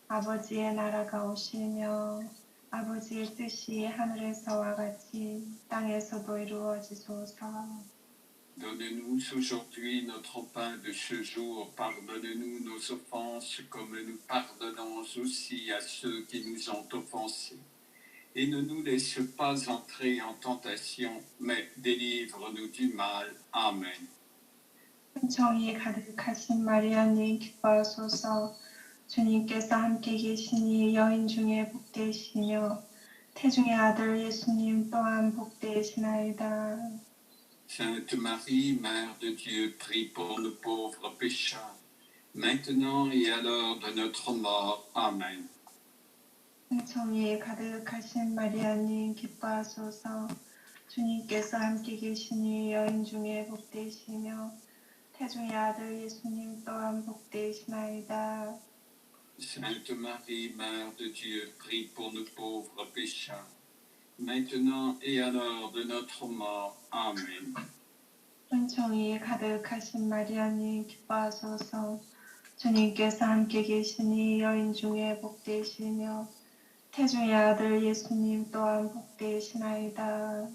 아버지의 나라가 오시며 아버지의 뜻이 하늘에서와 같이 땅에서도 이루어지소서. Donne-nous aujourd'hui notre pain de ce jour. Pardonne-nous nos offenses comme nous pardonnons aussi à ceux qui nous ont offensés. Et ne nous laisse pas entrer en tentation, mais délivre-nous du mal. Amen. 은총이 가득하신 마리아님 기뻐하소서. 주님께서 함께 계시니 여인 중에 복되시며 태중의 아들 예수님 또한 복되시나이다. Sainte Marie, Mère de Dieu, prie pour nous pauvres pécheurs, maintenant et à l'heure de notre mort. Amen. 은총이 가득하신 마리아님 기뻐하소서. 주님께서 함께 계시니 여인 중에 복되시며 태중의 아들 예수님 또한 복되시나이다. Sainte Marie, Mère de Dieu, prie pour nous pauvres pécheurs, maintenant et à l'heure de notre mort. Amen. 은총이 가득하신 마리아님 기뻐하소서. 주님께서 함께 계시니 여인 중에 복되시며 태중의 아들 예수님 또한 복되시나이다.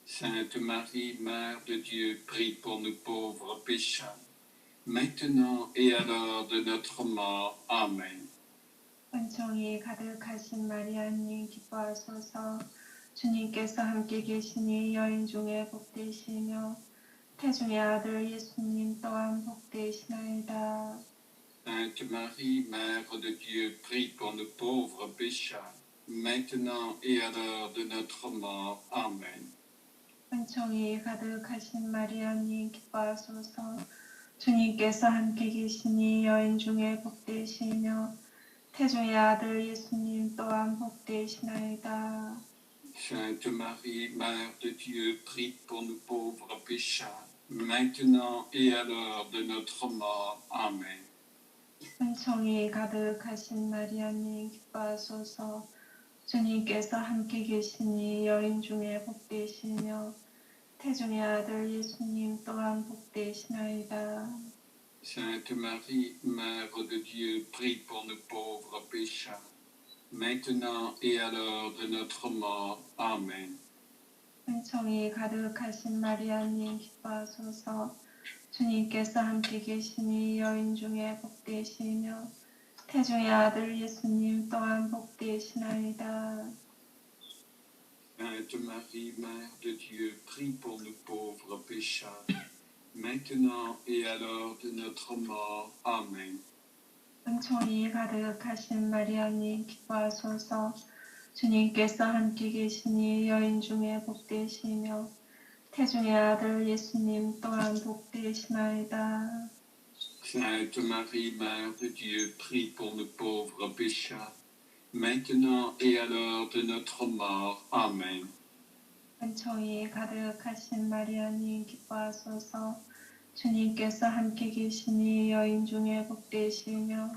Sainte Marie, Mère de Dieu, prie pour nous pauvres pécheurs, maintenant et à l'heure de notre mort. Amen. 은총이 가득하신 마리아님 기뻐하소서. 주님께서 함께 계시니 여인 중에 복되시며 태중의 아들 예수님 또한 복되시나이다. Sainte Marie, Mère de Dieu, prie pour nous pauvres pécheurs, maintenant et à l'heure de notre mort. Amen. 은총이 가득하신 마리아님 기뻐하소서. 주님께서 함께 계시니 여인 중에 복되시며 태중의 아들 예수님 또한 복되시나이다. Sainte Marie, Mère de Dieu, prie pour nous pauvres pécheurs, maintenant et à l'heure de notre mort. Amen. 은총이 가득하신 마리아님 기뻐하소서. 주님께서 함께 계시니 여인 중에 복되시며 태중의 아들 예수님 또한 복되시나이다. Sainte Marie, Mère de Dieu, prie pour nous pauvres pécheurs, maintenant et à l'heure de notre mort. Amen. 은총이 가득하신 마리아님 기뻐하소서. 주님께서 함께 계시니 여인 중에 복되시며 태중의 아들 예수님 또한 복되시나이다. Sainte Marie, Mère de Dieu, prie pour nous pauvres pécheurs, maintenant et à l'heure de notre mort. Amen. 은총이 가득하신 마리아님 기뻐하소서. 주님께서 함께 계시니 여인 중에 복되시며 태중의 아들 예수님 또한 복되시나이다. Sainte Marie, Mère de Dieu, prie pour nous pauvres pécheurs, maintenant et à l'heure de notre mort. Amen. 은총이 가득하신 마리아님 기뻐하소서. 주님께서 함께 계시니 여인 중에 복되시며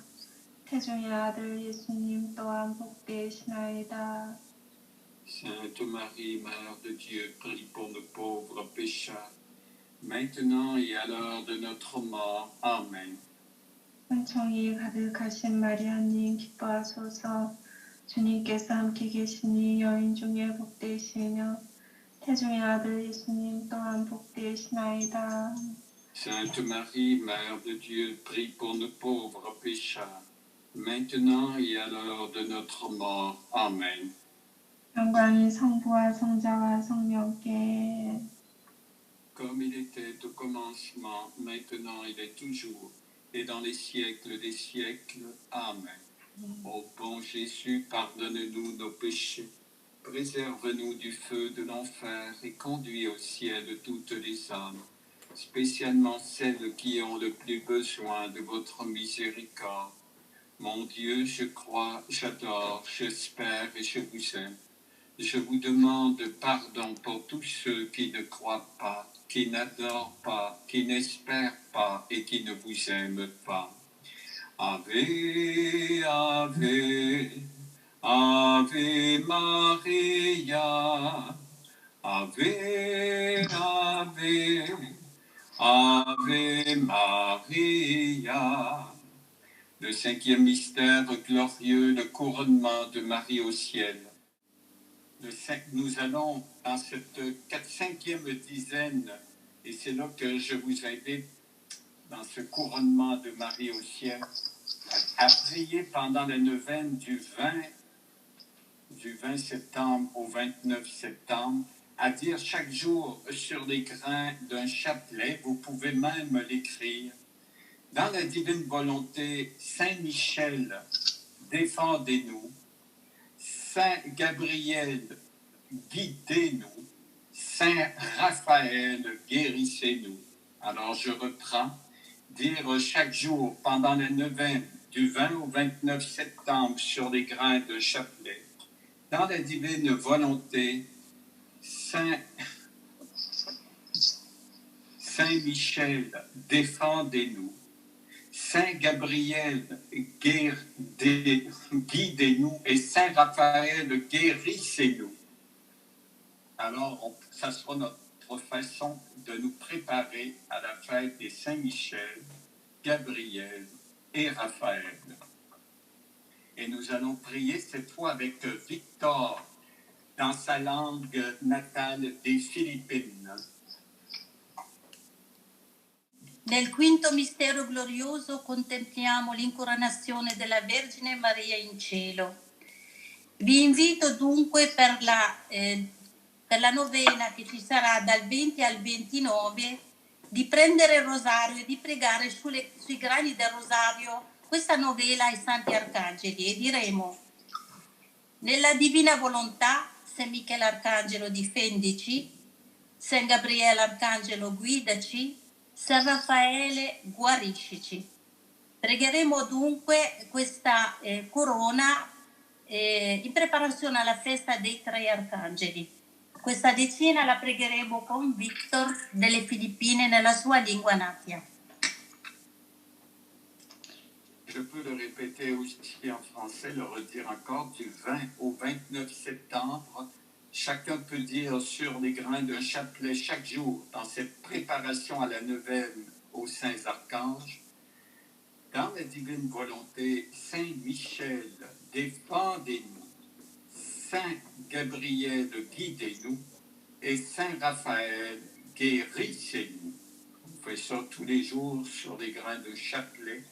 태중의 아들 예수님 또한 복되시나이다. Sainte Marie, Mère de Dieu, prie pour nous pauvres pécheurs, maintenant et à l'heure de notre mort. Amen. 은총이 가득하신 마리아님 기뻐하소서. 주님께서 함께 계시니 여인 중에 복되시며 태중의 아들 예수님 또한 복되시나이다. Sainte Marie, Mère de Dieu, prie pour nous pauvres pécheurs, maintenant et à l'heure de notre mort. Amen. 영광이 성부와 성자와 성령께 Comme il était au commencement, maintenant il est toujours, et dans les siècles des siècles. Amen. Ô bon Jésus, pardonne-nous nos péchés, préserve-nous du feu de l'enfer et conduis au ciel toutes les âmes, spécialement celles qui ont le plus besoin de votre miséricorde. Mon Dieu, je crois, j'adore, j'espère et je vous aime. Je vous demande pardon pour tous ceux qui ne croient pas, qui n'adorent pas, qui n'espèrent pas et qui ne vous aiment pas. Ave, Ave, Ave Maria, Ave, Ave, Ave Maria. Le cinquième mystère glorieux, le couronnement de Marie au ciel. Nous allons dans cette cinquième dizaine, et c'est là que je vous invite, dans ce couronnement de Marie au ciel, à prier pendant la neuvaine du 20 septembre au 29 septembre, à dire chaque jour sur les grains d'un chapelet, vous pouvez même l'écrire. Dans la divine volonté, Saint Michel, défendez-nous. Saint Gabriel, guidez-nous. Saint Raphaël, guérissez-nous. Alors je reprends, dire chaque jour pendant la neuvaine du 20 au 29 septembre sur les grains de chapelet. Dans la divine volonté, Saint Michel, défendez-nous. Saint Gabriel, guidez-nous, et Saint Raphaël, guérissez-nous. Alors, ça sera notre façon de nous préparer à la fête des Saint Michel, Gabriel et Raphaël. Et nous allons prier cette fois avec Victor dans sa langue natale des Philippines. Nel quinto mistero glorioso contempliamo l'incoronazione della Vergine Maria in cielo. Vi invito dunque per la novena che ci sarà dal 20 al 29 di prendere il rosario e di pregare sui grani del rosario questa novela ai Santi Arcangeli e diremo: nella divina volontà, San Michele Arcangelo difendici, San Gabriele Arcangelo guidaci, San Raffaele guariscici. Pregheremo dunque questa corona in preparazione alla festa dei tre arcangeli. Questa decina la pregheremo con Victor delle Filippine nella sua lingua natia. Je peux le répéter aussi en français, le redire encore, du 20 au 29 septembre. Chacun peut dire sur les grains d'un chapelet chaque jour dans cette préparation à la neuvaine aux saints archanges. Dans la divine volonté, Saint Michel, défendez-nous. Saint Gabriel, guidez-nous. Et Saint Raphaël, guérissez-nous. On fait ça tous les jours sur les grains de chapelet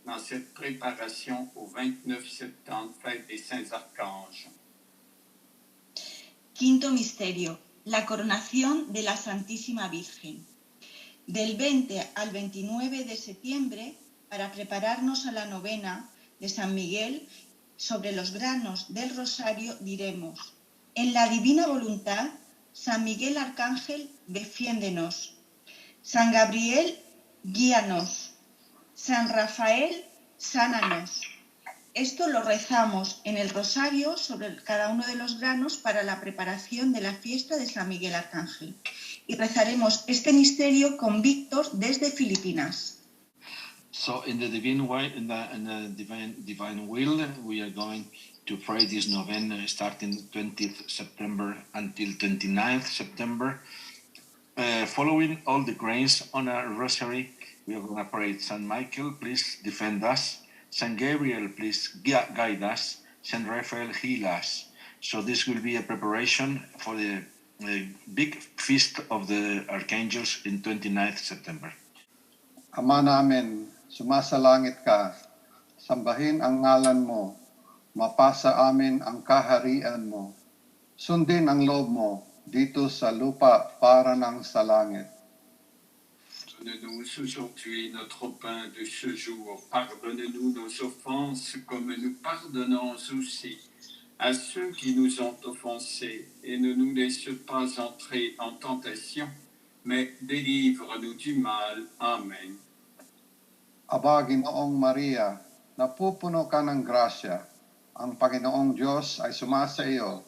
dans cette préparation au 29 septembre, fête des saints archanges. Quinto misterio, la coronación de la Santísima Virgen. Del 20 al 29 de septiembre, para prepararnos a la novena de San Miguel, sobre los granos del rosario diremos: en la divina voluntad, San Miguel Arcángel, defiéndenos. San Gabriel, guíanos. San Rafael, sánanos. Esto lo rezamos en el rosario sobre cada uno de los granos para la preparación de la fiesta de San Miguel Arcángel. Y rezaremos este misterio con Víctor desde Filipinas. So in the divine way, in the divine will, we are going to pray this novena starting 20th September until 29th September. Following all the grains on a rosary, we are going to pray. Saint Michael, please defend us. Saint Gabriel, please guide us. Saint Raphael, heal us. So this will be a preparation for the big feast of the Archangels in 29th September. Ama namin, sumasalangit ka, sambahin ang ngalan mo, mapasa amin ang kaharian mo, sundin ang loob mo dito sa lupa para ng sa langit. Donne-nous aujourd'hui notre pain de ce jour. Pardonne-nous nos offenses comme nous pardonnons aussi à ceux qui nous ont offensés. Et ne nous laisse pas entrer en tentation, mais délivre-nous du mal. Amen. Aba, Ginoong Maria, napupuno ka ng grasya. Ang Panginoong Diyos ay sumasa iyo.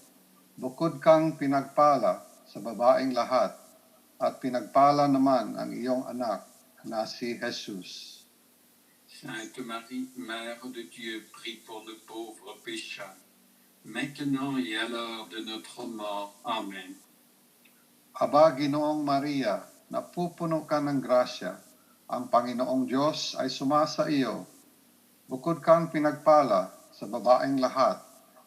Bukod kang pinagpala sa babaeng lahat, at pinagpala naman ang iyong anak na si Jesus. Sainte Marie, Mère de Dieu, prie pour nos pauvres pécheurs, maintenant et à l'heure de notre mort. Amen. Aba, Ginoong Maria, napupuno ka ng grasya. Ang Panginoong Diyos ay sumasa iyo. Bukod kang pinagpala sa babaeng lahat,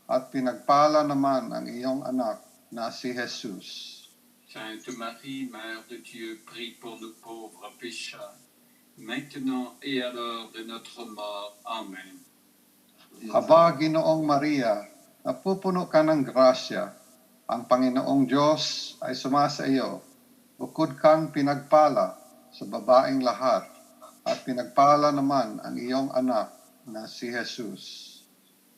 at pinagpala naman ang iyong anak na si Jesus. Sainte Marie, Mère de Dieu, prie pour nos pauvres pécheurs, maintenant et à l'heure de notre mort. Amen. Aba, Ginoong Maria, napupuno ka ng grasya. Ang Panginoong Diyos ay sumasa iyo. Bukod kang pinagpala sa babaeng lahat, at pinagpala naman ang iyong anak na si Jesus.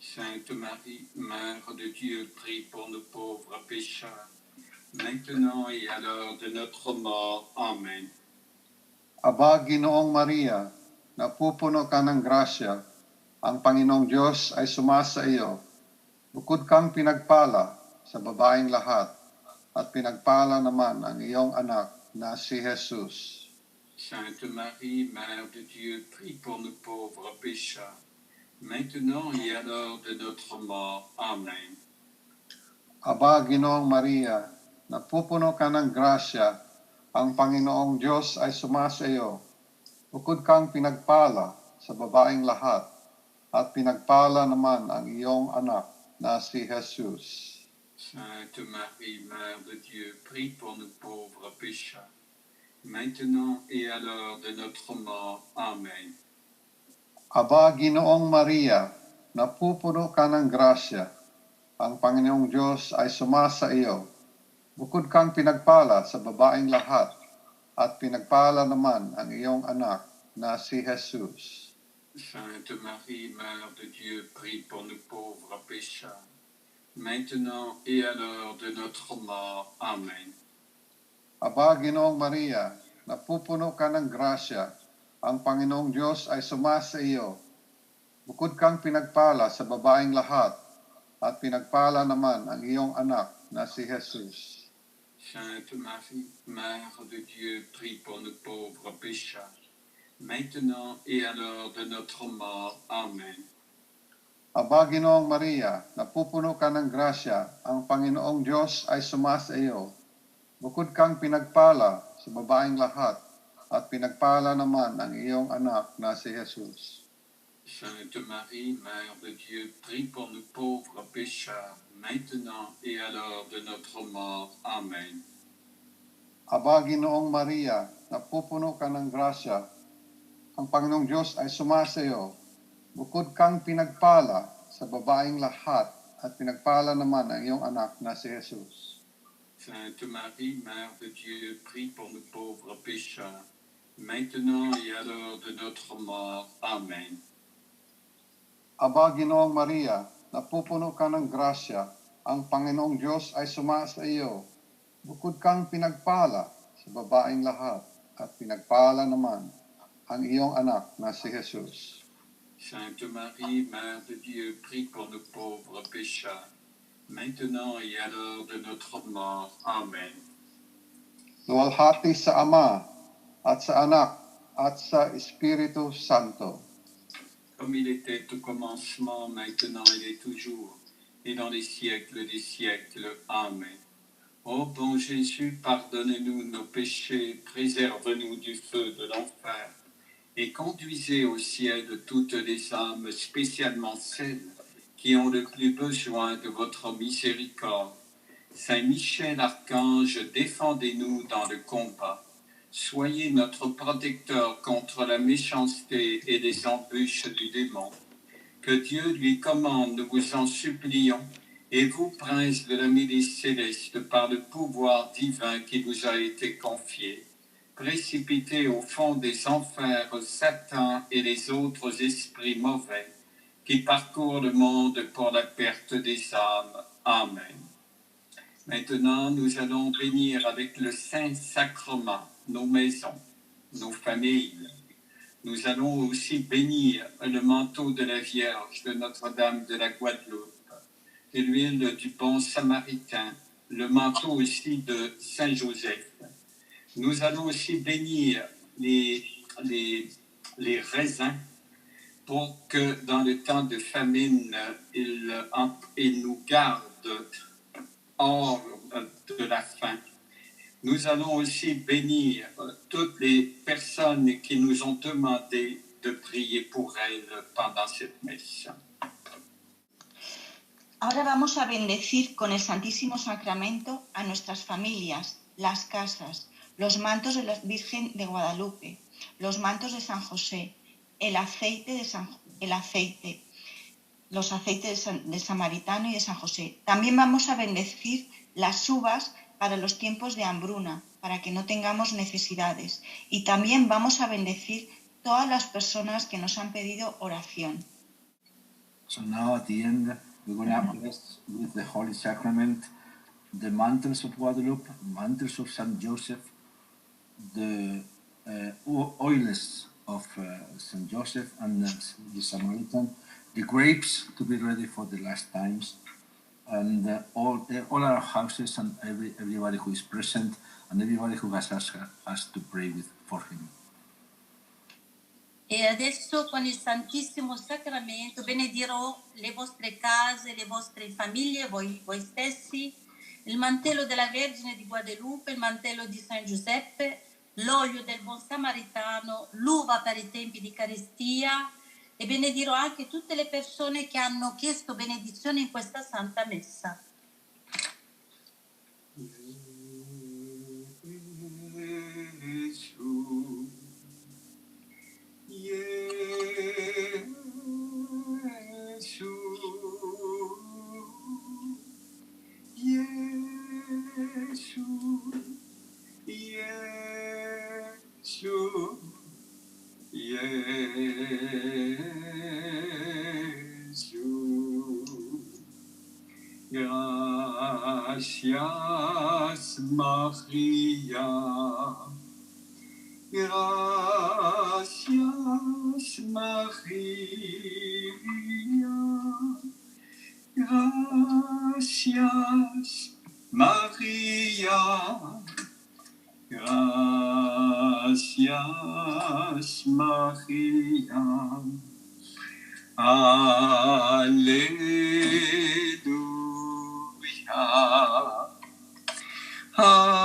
Sainte Marie, Mère de Dieu, prie pour nos pauvres pécheurs, maintenant et à l'heure de notre mort. Amen. Aba, Ginoong Maria, napupuno ka ng grasya. Ang Panginoong Diyos ay sumasa iyo. Bukod kang pinagpala sa babaeng lahat, at pinagpala naman ang iyong anak na si Jesus. Sainte Marie, Mère de Dieu, prie pour nos pauvres pécheurs, maintenant et à l'heure de notre mort. Amen. Aba, Ginoong Maria, napupuno ka ng grasya. Ang Panginoong Diyos ay sumasa iyo. Bukod kang pinagpala sa babaeng lahat, at pinagpala naman ang iyong anak na si Jesus. Sainte Marie, Mère de Dieu, prie pour nos pauvres pécheurs, maintenant et à l'heure de notre mort. Amen. Aba, Ginoong Maria, napupuno ka ng grasya. Ang Panginoong Diyos ay sumasa iyo. Bukod kang pinagpala sa babaeng lahat, at pinagpala naman ang iyong anak na si Jesus. Sainte Marie, Mère de Dieu, prie pour nos pauvres pécheurs, maintenant et à l'heure de notre mort. Amen. Aba, Ginoong Maria, napupuno ka ng grasya. Ang Panginoong Diyos ay sumasa iyo. Bukod kang pinagpala sa babaeng lahat, at pinagpala naman ang iyong anak na si Jesus. Sainte Marie, Mère de Dieu, prie pour nos pauvres pécheurs, maintenant et à l'heure de notre mort. Amen. Aba, Ginoong Maria, napupuno ka ng grasya. Ang Panginoong Diyos ay sumasa iyo. Bukod kang pinagpala sa babaeng lahat, at pinagpala naman ang iyong anak na si Jesus. Sainte Marie, Mère de Dieu, prie pour nos pauvres pécheurs, maintenant et à l'heure de notre mort. Amen. Aba, Ginoong Maria, napupuno ka ng grasya. Ang Panginoong Diyos ay sumasa iyo. Bukod kang pinagpala sa babaeng lahat, at pinagpala naman ang iyong anak na si Jesus. Sainte Marie, Mère de Dieu, prie pour nos pauvres pécheurs, maintenant et à l'heure de notre mort. Amen. Aba, Ginoong Maria, napupuno ka ng grasya. Ang Panginoong Diyos ay sumasa iyo. Bukod kang pinagpala sa babaeng lahat, at pinagpala naman ang iyong anak na si Jesus. Sainte Marie, Mère de Dieu, prie pour nos pauvres pécheurs, maintenant et à l'heure de notre mort. Amen. Luwalhati sa Ama, at sa Anak, at sa Espiritu Santo. Comme il était au commencement, maintenant et toujours, et dans les siècles des siècles. Amen. Ô bon Jésus, pardonnez-nous nos péchés, préserve-nous du feu de l'enfer et conduisez au ciel toutes les âmes, spécialement celles qui ont le plus besoin de votre miséricorde. Saint Michel Archange, défendez-nous dans le combat. Soyez notre protecteur contre la méchanceté et les embûches du démon. Que Dieu lui commande, nous vous en supplions, et vous, prince de la milice céleste, par le pouvoir divin qui vous a été confié, précipitez au fond des enfers Satan et les autres esprits mauvais qui parcourent le monde pour la perte des âmes. Amen. Maintenant, nous allons bénir avec le Saint-Sacrement nos maisons, nos familles. Nous allons aussi bénir le manteau de la Vierge de Notre-Dame de la Guadeloupe, et l'huile du bon Samaritain, le manteau aussi de Saint-Joseph. Nous allons aussi bénir les raisins pour que dans le temps de famine, ils nous gardent hors de la faim. Nous allons aussi bénir toutes les personnes qui nous ont demandé de prier pour elles pendant cette messe. Ahora vamos a bendecir con el Santísimo Sacramento a nuestras familias, las casas, los mantos de la Virgen de Guadalupe, los mantos de San José, los aceites del Samaritano y de San José. También vamos a bendecir las uvas para los tiempos de hambruna, para que no tengamos necesidades. Y también vamos a bendecir todas las personas que nos han pedido oración. So now at the end, we're going to bless with the Holy Sacrament the mantles of Guadalupe, mantles of Saint Joseph, the oils of Saint Joseph and the Samaritan, the grapes to be ready for the last times, and all our houses and everybody who is present and everybody who has asked us to pray for him. E adesso con il Santissimo Sacramento benedirò le vostre case, le vostre famiglie, voi stessi, il mantello della Vergine di Guadalupe, il mantello di San Giuseppe, l'olio del buon Samaritano, l'uva per i tempi di carestia, e benedirò anche tutte le persone che hanno chiesto benedizione in questa Santa Messa. Gracias, María. Gracias, María. Gracias, María. Gracias, María. Alleluia. Alleluia.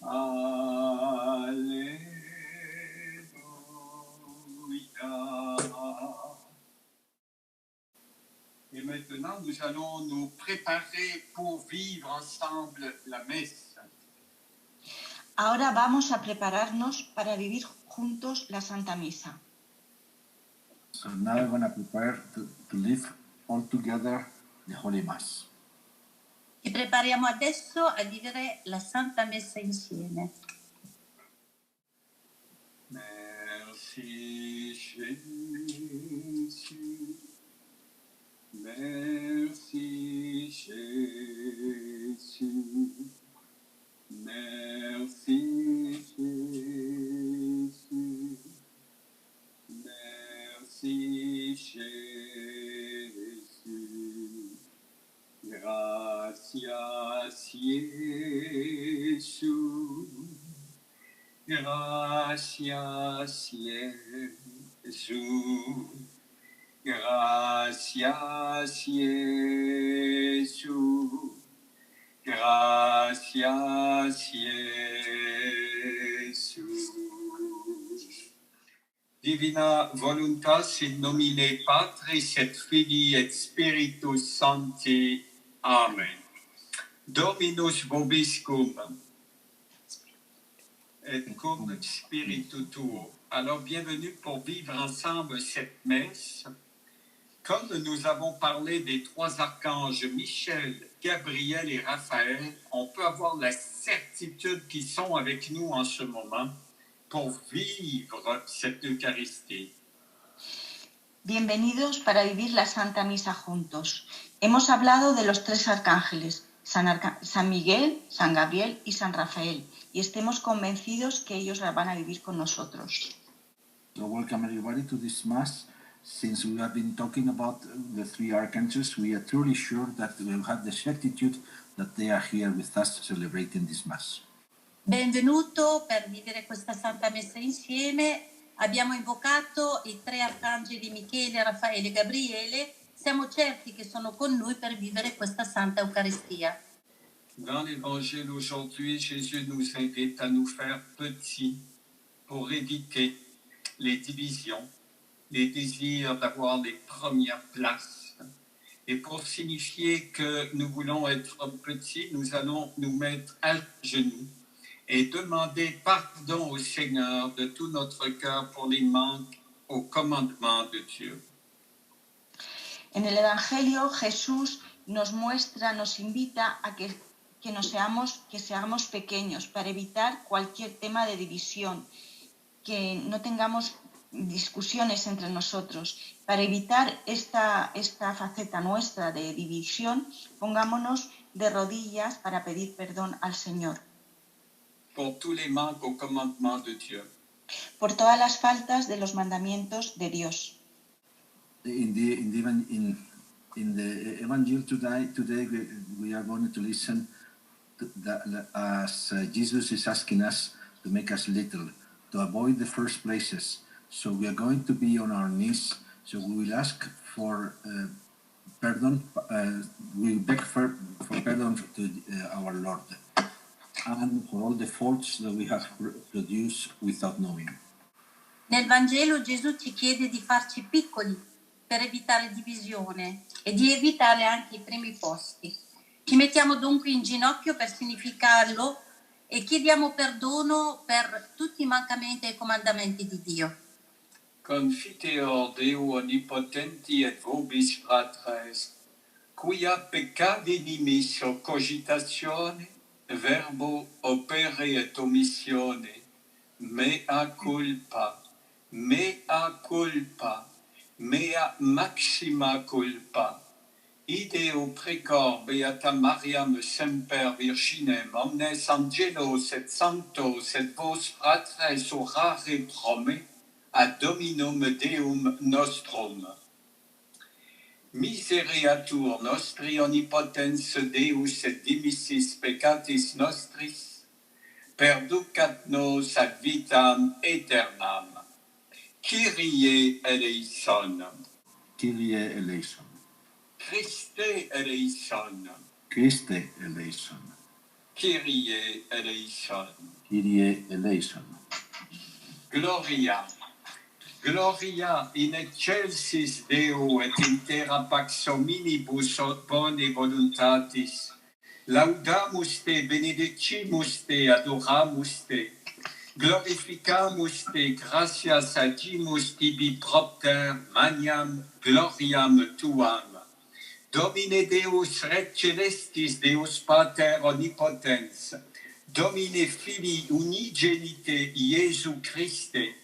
Alleluia. Et maintenant, nous allons nous préparer pour vivre ensemble la messe. Ahora vamos a prepararnos para vivir juntos la Santa Misa. So now we're going to prepare to live all together the Holy Mass. Ci prepariamo adesso a vivere la Santa Messa insieme. Merci Jésus. Merci Jésus. Merci Jésus. Merci Jésus. Gracias Jesús. Gracias, Jesús. Gracias, Jesús. Gracias, Jesús. Divina voluntas in nomine Patris et Filii et Spiritus Sancti. Amen. Dominus vobiscum et cum spiritu tuo. Alors, bienvenue pour vivre ensemble cette messe. Comme nous avons parlé des trois archanges, Michel, Gabriel et Raphaël, on peut avoir la certitude qu'ils sont avec nous en ce moment pour vivre cette Eucharistie. Bienvenidos para vivir la Santa Misa juntos. Hemos hablado de los tres arcángeles, San Miguel, San Gabriel y San Rafael, y estemos convencidos que ellos la van a vivir con nosotros. So welcome everybody to this Mass. Since we have been talking about the three archangels, we are truly sure that we will have the certitude that they are here with us celebrating this Mass. Benvenuto per vivere questa Santa Messa insieme. Abbiamo invocato i tre arcangeli Michele, Raffaele e Gabriele. Siamo certi che sono con noi per vivere questa Santa Eucaristia. Dans l'Évangile aujourd'hui, Jésus nous invite à nous faire petits pour éviter les divisions, les désirs d'avoir les premières places. Et pour signifier que nous voulons être petits, nous allons nous mettre à genoux et demander pardon au Seigneur de tout notre cœur pour les manques au commandement de Dieu. En el Evangelio, Jesús nos invita a que seamos pequeños para evitar cualquier tema de división, que no tengamos discusiones entre nosotros. Para evitar esta faceta nuestra de división, pongámonos de rodillas para pedir perdón al Señor. Pour tous les manques au commandement de Dieu. Por todas las faltas de los mandamientos de Dios. In the Evangel today we are going to listen as Jesus is asking us to make us little, to avoid the first places. So we are going to be on our knees. So we will ask for pardon. We beg for pardon to our Lord, and for all the faults that we have produced without knowing. Nel Vangelo Gesù ci chiede di farci piccoli per evitare divisione e di evitare anche i primi posti. Ci mettiamo dunque in ginocchio per significarlo e chiediamo perdono per tutti i mancamenti ai comandamenti di Dio. Confiteor Deo omnipotenti et vobis fratres, quia peccadi nimisso cogitatione, verbo opere et omissione, mea culpa, mea culpa, mea maxima culpa. Ideo precor beata Mariam semper virginem, omnes angelos et sanctos et vos fratres orare prome, ad Dominum Deum nostrum. Misereatur nostri omnipotens Deus et dimissis peccatis nostris, perducat nos ad vitam aeternam. Kyrie eleison. Kyrie eleison. Christe eleison. Christe eleison. Kyrie eleison. Kyrie eleison. Gloria. Gloria in excelsis Deo et in terra pax hominibus bone voluntatis. Laudamus te, benedicimus te, adoramus te. Glorificamus te, gratias agimus tibi propter, maniam gloriam tuam. Domine Deus Rex Celestis, Deus Pater Omnipotens, Domine Filii Unigenite Iesu Christe,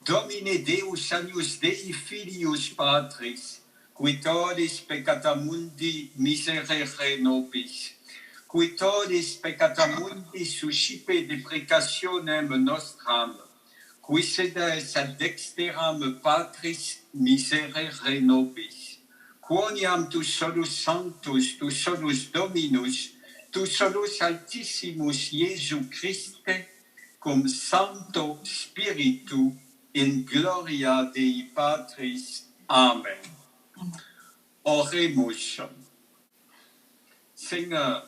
Domine Deus Agnus Dei Filius Patris, qui tollis peccata mundi miserere nobis, qui tollis peccata mundi suscipe deprecationem nostram, qui sedes ad dexteram Patris miserere nobis. Quoniam tu solus sanctus, tu solus Dominus, tu solus Altissimus Iesu Christe, cum Sancto Spiritu in gloria Dei Patris. Amen. Oremus. Seigneur,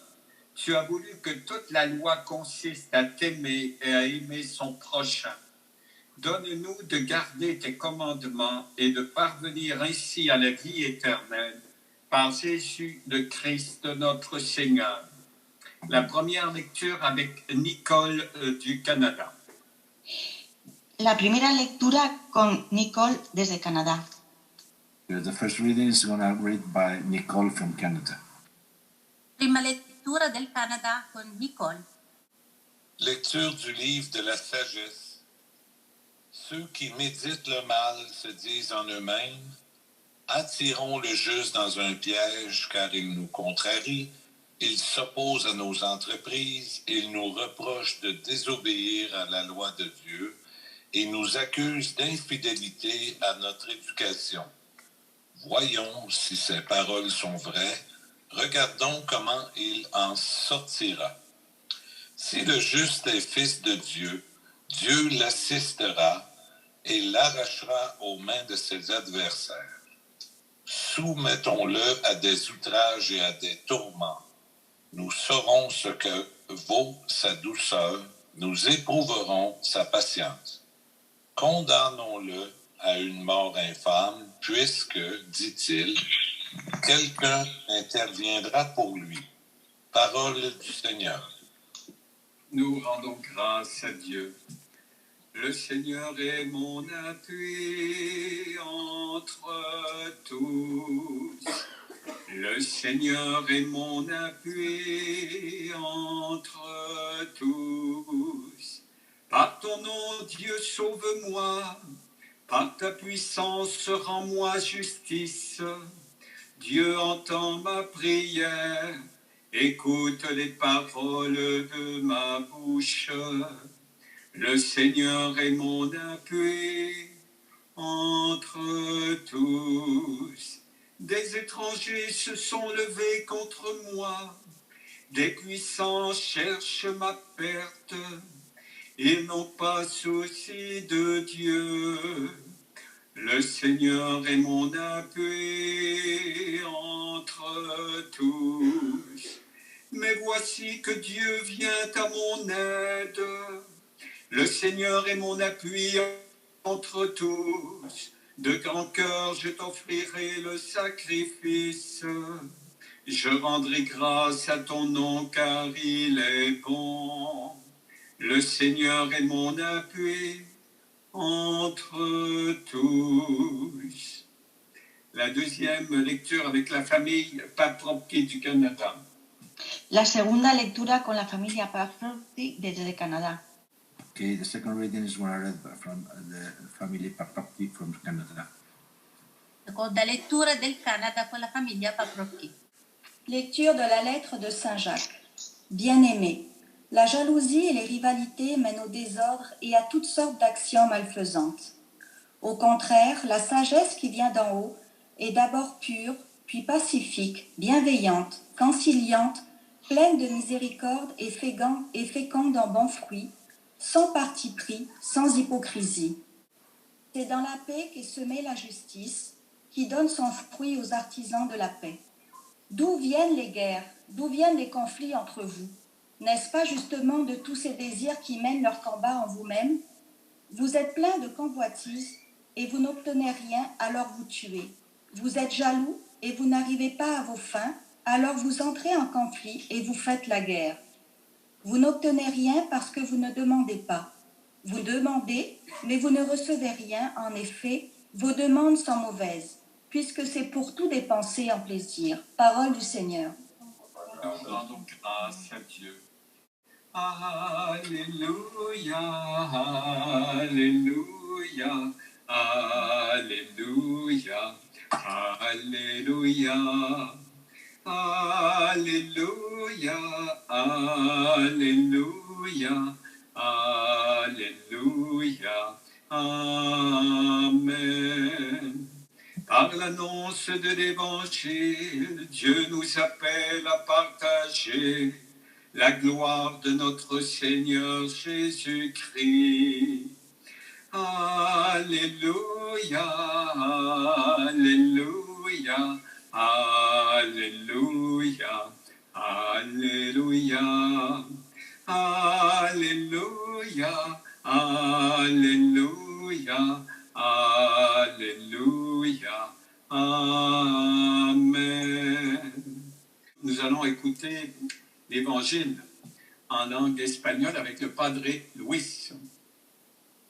tu as voulu que toute la loi consiste à t'aimer et à aimer son prochain. Donne-nous de garder tes commandements et de parvenir ainsi à la vie éternelle par Jésus le Christ notre Seigneur. La première lecture avec Nicole du Canada. La primera lectura con Nicole desde Canadá. The first reading is going to read by Nicole from Canada. Prima lettura del Canada con Nicole. Lecture du livre de la sagesse. Ceux qui méditent le mal se disent en eux-mêmes, attirons le juste dans un piège car il nous contrarie, il s'oppose à nos entreprises, il nous reproche de désobéir à la loi de Dieu et nous accuse d'infidélité à notre éducation. Voyons si ces paroles sont vraies, regardons comment il en sortira. Si le juste est fils de Dieu, Dieu l'assistera et l'arrachera aux mains de ses adversaires. Soumettons-le à des outrages et à des tourments. Nous saurons ce que vaut sa douceur, nous éprouverons sa patience. Condamnons-le à une mort infâme, puisque, dit-il, quelqu'un interviendra pour lui. Parole du Seigneur. Nous rendons grâce à Dieu. Le Seigneur est mon appui entre tous. Le Seigneur est mon appui entre tous. Par ton nom, Dieu, sauve-moi. Par ta puissance, rends-moi justice. Dieu entend ma prière. Écoute les paroles de ma bouche. Le Seigneur est mon appui entre tous. Des étrangers se sont levés contre moi. Des puissants cherchent ma perte. Ils n'ont pas souci de Dieu. Le Seigneur est mon appui entre tous. Mais voici que Dieu vient à mon aide. Le Seigneur est mon appui entre tous. De grand cœur, je t'offrirai le sacrifice. Je rendrai grâce à ton nom car il est bon. Le Seigneur est mon appui entre tous. La deuxième lecture avec la famille Paprocki du Canada. La segunda lectura con la familia Paprocki desde Canadá. Okay, the second reading is one read from the family Paprocki from Canada. Seconda lettura del Canada con la famiglia Paprocki. Lecture de la lettre de Saint Jacques. Bien-aimés, la jalousie et les rivalités mènent au désordre et à toutes sortes d'actions malfaisantes. Au contraire, la sagesse qui vient d'en haut est d'abord pure, puis pacifique, bienveillante, conciliante, pleine de miséricorde et féconde en bons fruits, sans parti pris, sans hypocrisie. C'est dans la paix qu'est semée la justice, qui donne son fruit aux artisans de la paix. D'où viennent les guerres? D'où viennent les conflits entre vous? N'est-ce pas justement de tous ces désirs qui mènent leur combat en vous-même? Vous êtes plein de convoitises et vous n'obtenez rien, alors vous tuez. Vous êtes jaloux et vous n'arrivez pas à vos fins, alors vous entrez en conflit et vous faites la guerre. Vous n'obtenez rien parce que vous ne demandez pas. Vous demandez, mais vous ne recevez rien. En effet, vos demandes sont mauvaises, puisque c'est pour tout dépenser en plaisir. Parole du Seigneur. Nous rendons grâce à Dieu. Alléluia, Alléluia, Alléluia, Alléluia, Alléluia, Alléluia, Alléluia, Amen. Par l'annonce de l'Évangile, Dieu nous appelle à partager la gloire de notre Seigneur Jésus-Christ. Alléluia, Alléluia, Alléluia, Alléluia, Alléluia, Alléluia, Alléluia, Amen. Nous allons écouter l'évangile en langue espagnole avec le Padre Luis.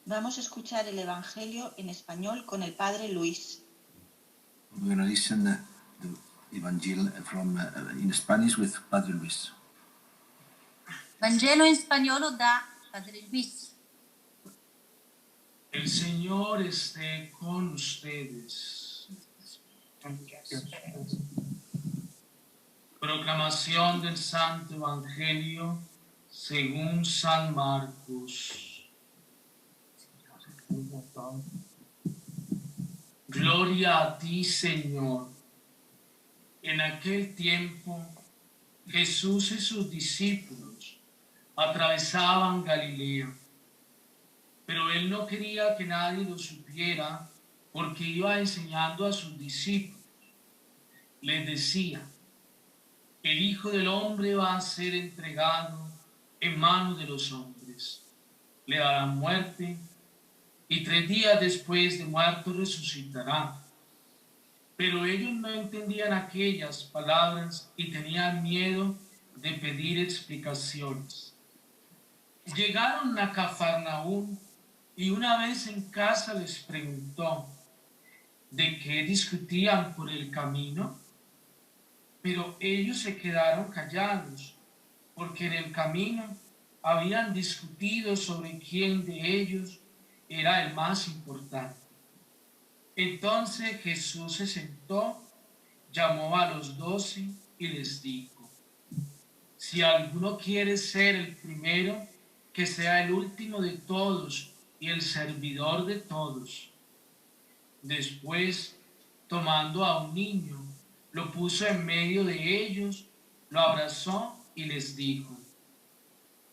Vamos a escuchar el Evangelio en español con el Padre Luis. We're going to listen to Evangel from in Spanish with Padre Luis. Vangelo in spagnolo da Padre Luis. El Señor esté con ustedes. Proclamación del Santo Evangelio según San Marcos. Gloria a ti, Señor. En aquel tiempo, Jesús y sus discípulos atravesaban Galilea, pero él no quería que nadie lo supiera porque iba enseñando a sus discípulos. Les decía: el Hijo del Hombre va a ser entregado en manos de los hombres. Le darán muerte y 3 días después de muerto resucitará. Pero ellos no entendían aquellas palabras y tenían miedo de pedir explicaciones. Llegaron a Cafarnaúm y una vez en casa les preguntó: ¿de qué discutían por el camino? Pero ellos se quedaron callados, porque en el camino habían discutido sobre quién de ellos era el más importante. Entonces Jesús se sentó, llamó a los 12 y les dijo: si alguno quiere ser el primero, que sea el último de todos y el servidor de todos. Después, tomando a un niño, lo puso en medio de ellos, lo abrazó y les dijo: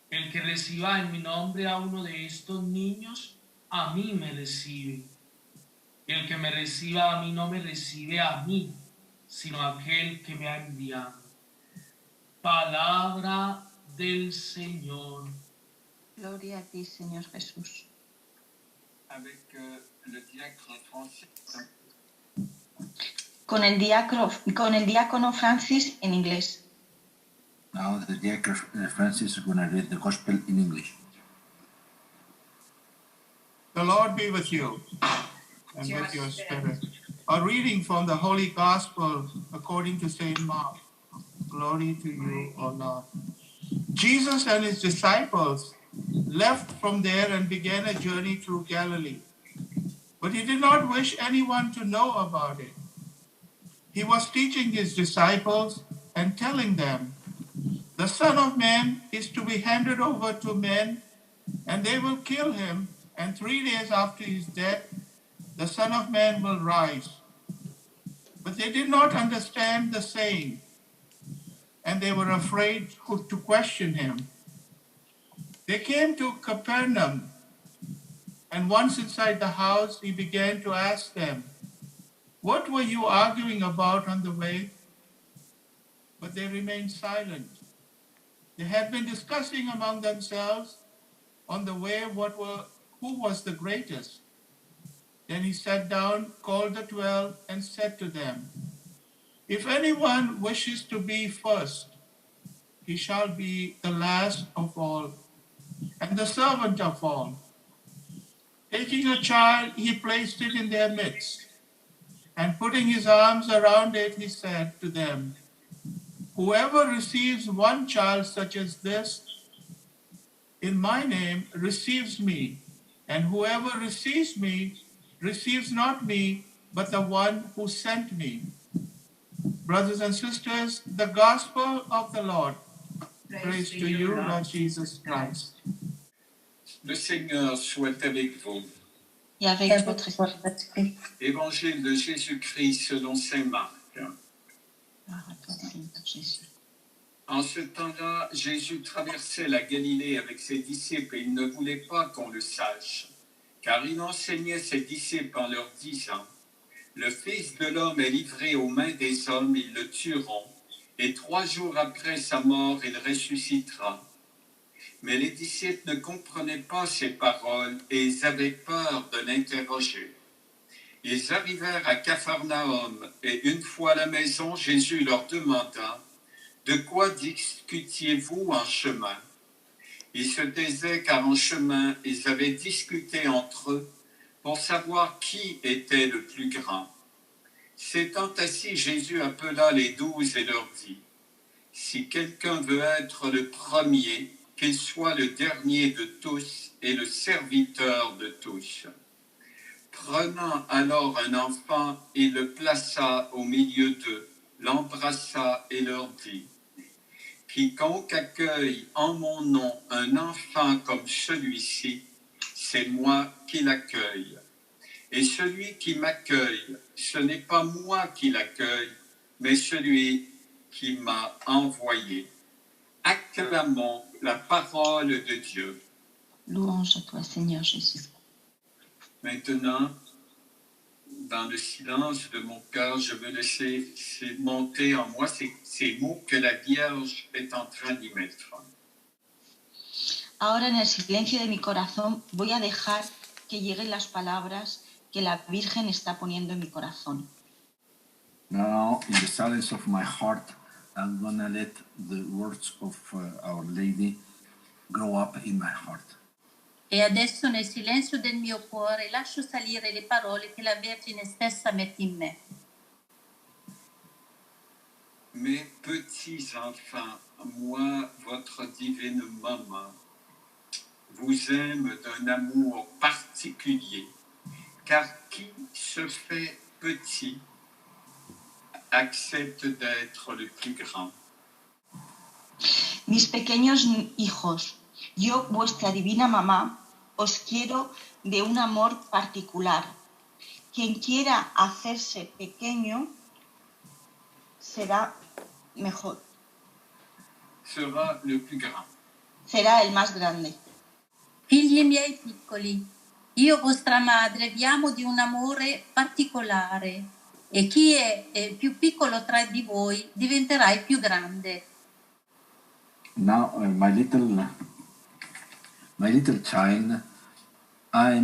el que reciba en mi nombre a uno de estos niños, a mí me recibe. El que me reciba a mí no me recibe a mí, sino a aquel que me ha enviado. Palabra del Señor. Gloria a ti, Señor Jesús. Avec le diacre français. Con el diácono Francis en inglés. Now the Diacre Francis is going to read the Gospel in English. The Lord be with you and with your spirit. A reading from the Holy Gospel according to St. Mark. Glory to you, O Lord. Jesus and his disciples left from there and began a journey through Galilee. But he did not wish anyone to know about it. He was teaching his disciples and telling them, the Son of Man is to be handed over to men, and they will kill him, and 3 days after his death, the Son of Man will rise. But they did not understand the saying, and they were afraid to question him. They came to Capernaum, and once inside the house, he began to ask them, what were you arguing about on the way? But they remained silent. They had been discussing among themselves on the way who was the greatest. Then he sat down, called the 12, and said to them, if anyone wishes to be first, he shall be the last of all, and the servant of all. Taking a child, he placed it in their midst, and putting his arms around it, he said to them, whoever receives one child such as this in my name receives me, and whoever receives me receives not me, but the one who sent me. Brothers and sisters, the gospel of the Lord. Praise to you, Lord Jesus Christ. Le Seigneur soit avec vous. Et avec votre esprit. Évangile de Jésus-Christ selon saint Marc. En ce temps-là, Jésus traversait la Galilée avec ses disciples et il ne voulait pas qu'on le sache, car il enseignait ses disciples en leur disant, « Le Fils de l'homme est livré aux mains des hommes, ils le tueront, et 3 jours après sa mort, il ressuscitera. » Mais les disciples ne comprenaient pas ces paroles et ils avaient peur de l'interroger. Ils arrivèrent à Capharnaüm et une fois à la maison, Jésus leur demanda, « De quoi discutiez-vous en chemin ?» Ils se taisaient car en chemin, ils avaient discuté entre eux pour savoir qui était le plus grand. S'étant assis, Jésus appela les 12 et leur dit, « Si quelqu'un veut être le premier, qu'il soit le dernier de tous et le serviteur de tous. » Prenant alors un enfant, il le plaça au milieu d'eux, l'embrassa et leur dit, « Quiconque accueille en mon nom un enfant comme celui-ci, c'est moi qui l'accueille. Et celui qui m'accueille, ce n'est pas moi qui l'accueille, mais celui qui m'a envoyé. » Acclamons la parole de Dieu. Louange à toi, Seigneur Jésus. Maintenant, dans le silence de mon cœur, je veux laisser monter en moi ces mots que la Vierge est en train d'y mettre. Ahora, en el silencio de mi corazón, voy a dejar que lleguen las palabras que la Virgen está poniendo en mi corazón. Now, in the silence of my heart, I'm gonna let the words of Our Lady grow up in my heart. E adesso nel silenzio del mio cuore lascio salire le parole che la Vergine stessa mette in me. Mes petits enfants, moi, votre divine maman, vous aime d'un amour particulier, car qui se fait petit accepte d'être le plus grand. Mis pequeños hijos, yo, vuestra divina mamá, os quiero de un amor particular. Quien quiera hacerse pequeño será mejor. Sera le plus grand. Será el más grande. Figli miei piccoli, io vostra madre vi amo di un amore particolare e chi è più piccolo tra di voi diventerà il più grande. Now, my little child, I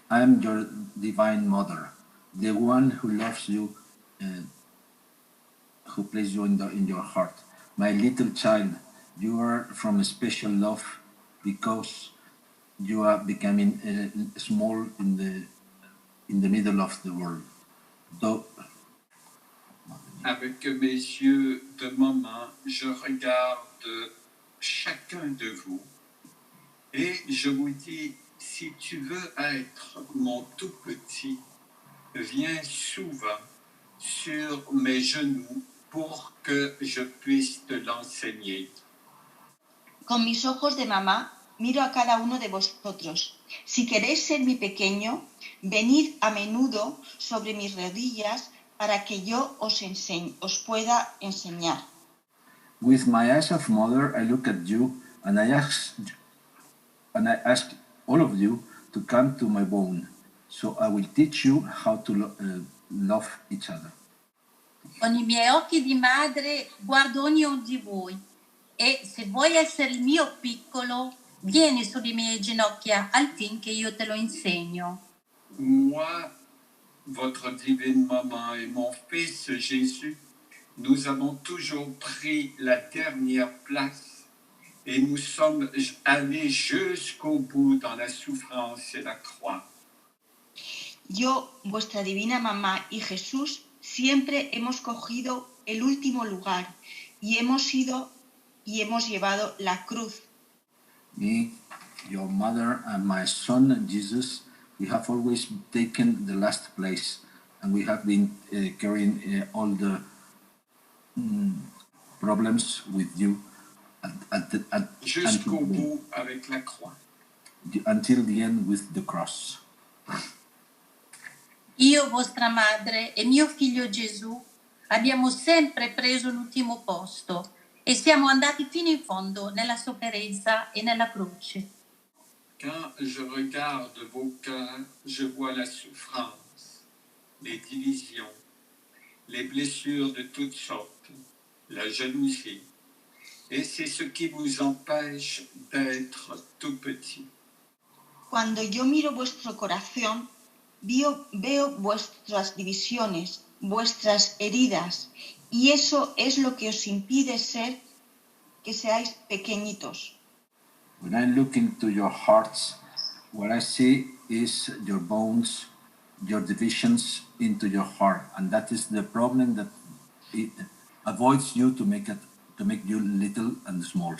am your divine mother, the one who loves you, who places you in your heart. My little child, you are from a special love because you are becoming small in the middle of the world. Avec mes yeux de maman, je regarde chacun de vous et je vous dis, si tu veux être mon tout petit, viens souvent sur mes genoux pour que je puisse te l'enseigner. Con mis ojos de mamá miro a cada uno de vosotros. Si queréis ser mi pequeño, venid a menudo sobre mis rodillas para que yo os pueda enseñar. With my eyes of mother, I look at you and I ask all of you to come to my bone, so I will teach you how to love each other. Con i miei occhi di madre guardo ognuno di voi e se vuoi essere il mio piccolo, vieni sulle mie ginocchia affinché io te lo insegno. Moi, votre divine maman et mon fils Jésus, nous avons toujours pris la dernière place et nous sommes allés jusqu'au bout dans la souffrance et la croix. Yo, vuestra divina mamá y Jesús, siempre hemos cogido el último lugar y hemos llevado la cruz. Me, your mother, and my son Jesus, we have always taken the last place, and we have been carrying all the problems with you Jusqu'au bout avec la croix. Until the end with the cross. Io, vostra madre, e mio figlio Gesù abbiamo sempre preso l'ultimo posto e siamo andati fino in fondo nella sofferenza e nella croce. Quand je regarde vos cœurs, je vois la souffrance, les divisions, les blessures de toutes sortes, la jalousie. Et c'est ce qui vous empêche d'être tout petit. Cuando yo miro vuestro corazón, veo vuestras divisiones, vuestras heridas, y eso es lo que os impide ser que seáis pequeñitos. When I look into your hearts, what I see is your bones, your divisions into your heart, and that is the problem that it avoids you to make you little and small.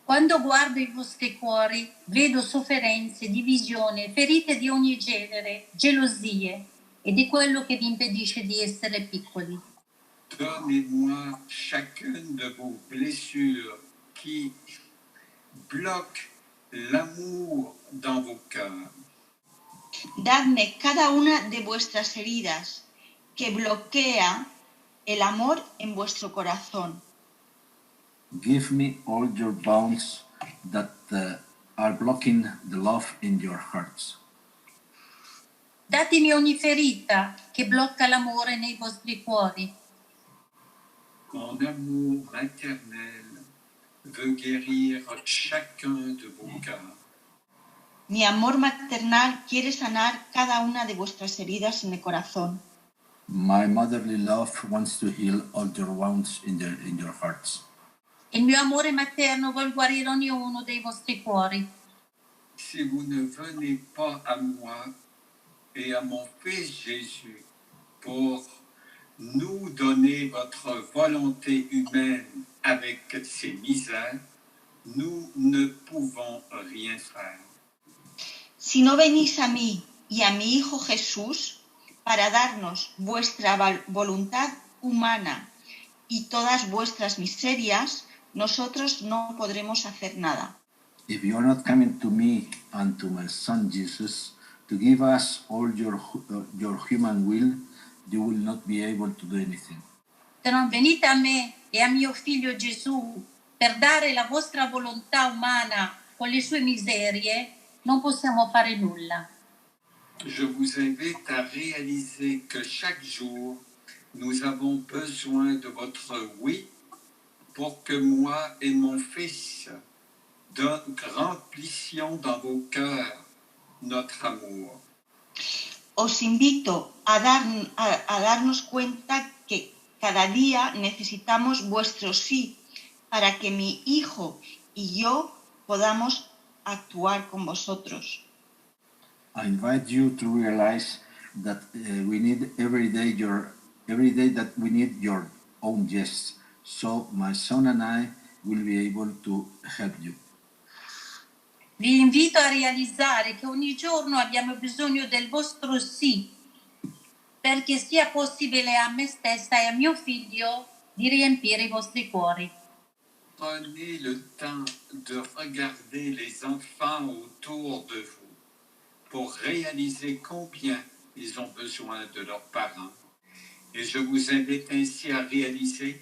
Quando guardo i vostri cuori, vedo sofferenze, divisione, ferite di ogni genere, gelosie, ed è quello che vi impedisce di essere piccoli. Donnez-moi chacune de vos blessures qui bloquent l'amour dans vos cœurs. Dadme cada una de vuestras heridas que bloquea el amor en vuestro corazón. Give me all your bones that are blocking the love in your hearts. Datemi ogni ferita che blocca l'amore nei vostri cuori. Mon amour maternel veut guérir chacun de vos cœurs. Mi amor maternal quiere sanar cada una de vuestras heridas en el corazón. My motherly love wants to heal all your wounds in your hearts. Il mio amore materno vuol guarire ognuno dei vostri cuori. Si vous ne venez pas à moi et à mon Fils Jésus pour nous donner votre volonté humaine avec ses misères, nous ne pouvons rien faire. Si no venís a mí y a mi Hijo Jesús para darnos vuestra voluntad humana y todas vuestras miserias, nosotros no podremos hacer nada. If you are not coming to me and to my Son Jesus to give us all your human will, you will not be able to do anything. Se non venite a me e a mio figlio Gesù per dare la vostra volontà umana con le sue miserie, non possiamo fare nulla. Je vous invite à réaliser que chaque jour, nous avons besoin de votre oui pour que moi et mon Fils remplissions dans vos cœurs notre amour. Os invito a darnos cuenta que cada día necesitamos vuestro sí para que mi Hijo y yo podamos actuar con vosotros. I invite you to realize that we need every day that we need your own yes. So my son and I will be able to help you. Vi invito a realizzare che ogni giorno abbiamo bisogno del vostro sì, perché sia possibile a me stessa e a mio figlio di riempire i vostri cuori. Prenez le temps de regarder les enfants autour de vous pour réaliser combien ils ont besoin de leurs parents. Et je vous invite ainsi à réaliser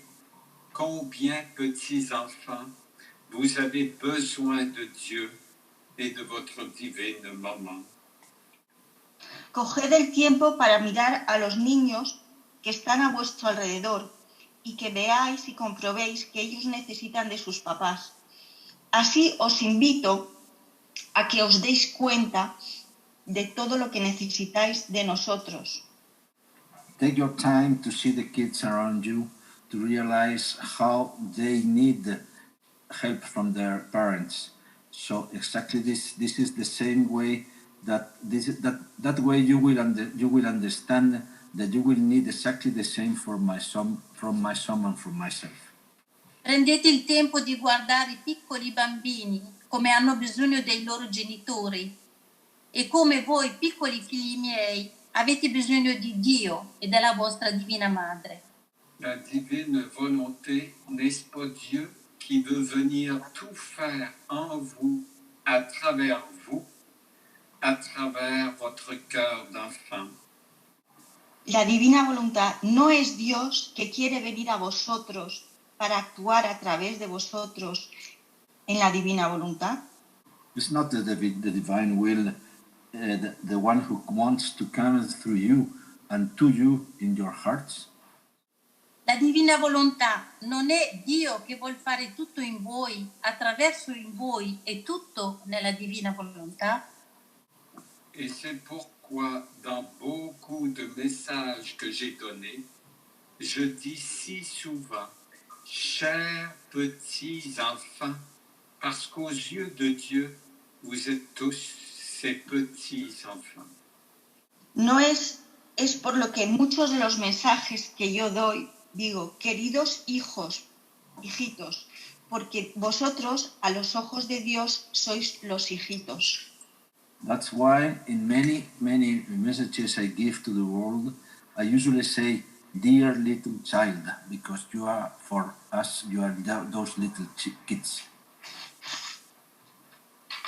combien, petits enfants, vous avez besoin de Dieu et de votre divine maman. Coged el tiempo para mirar a los niños que están a vuestro alrededor y que veáis y comprobéis que ellos necesitan de sus papás. Así os invito a que os deis cuenta de todo lo que necesitáis de nosotros. Take your time to see the kids around you, to realize how they need help from their parents. So exactly this is the same way that way you will understand that you will need exactly the same from my son and from myself. Prendete il tempo di guardare i piccoli bambini come hanno bisogno dei loro genitori e come voi, piccoli figli miei, avete bisogno di Dio e della vostra Divina Madre. La divine volonté, n'est-ce pas Dieu qui veut venir tout faire en vous, à travers votre cœur d'enfant. La divina voluntad no es Dios que quiere venir a vosotros para actuar a través de vosotros en la divina voluntad? It's not the divine will, the one who wants to come through you and to you in your hearts? La divina volontà non è Dio che vuol fare tutto in voi, attraverso in voi e tutto nella divina volontà? Et c'est pourquoi dans beaucoup de messages que j'ai donnés, je dis si souvent, chers petits enfants, parce qu'aux yeux de Dieu, vous êtes tous ses petits enfants. No es por lo que en muchos de los mensajes que yo doy, digo, queridos hijos, hijitos, porque vosotros a los ojos de Dios sois los hijitos. That's why in many messages I give to the world, I usually say, dear little child, because you are, for us, you are those little kids.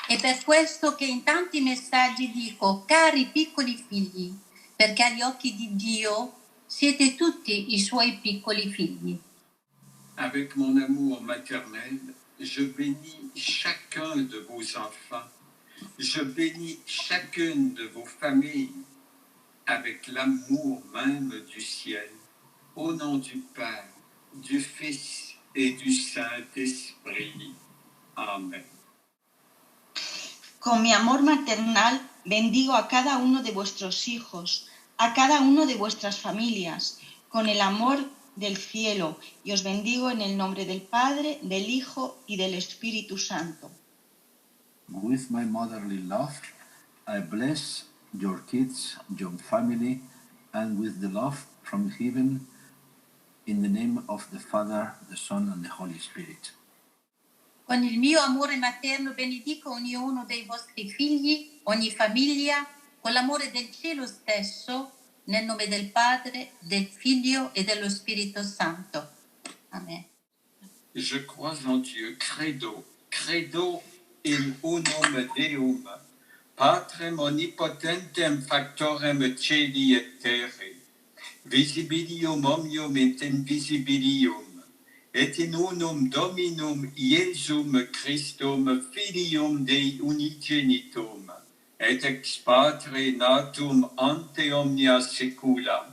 È per questo che in tanti messaggi dico, cari piccoli figli, perché agli occhi di Dio siete tutti i suoi piccoli figli. Avec mon amour maternel, je bénis chacun de vos enfants. Je bénis chacune de vos familles avec l'amour même du ciel, au nom du Père, du Fils et du Saint-Esprit. Amen. Con mi amor maternal bendigo a cada uno de vuestros hijos, a cada uno de vuestras familias, con el amor del cielo, y os bendigo en el nombre del Padre, del Hijo y del Espíritu Santo. With my motherly love, I bless your kids, your family, and with the love from heaven, in the name of the Father, the Son, and the Holy Spirit. Con il mio amore materno benedico ognuno dei vostri figli, ogni famiglia, con l'amore del cielo stesso, nel nome del Padre, del Figlio e dello Spirito Santo. Amen. Je crois en Dieu, credo, credo in unum Deum, Patrem omnipotentem factorem celi et terrae, visibilium omnium et invisibilium, et in unum Dominum Iesum Christum, Filium Dei unigenitum, et ex Patre natum ante omnia saecula,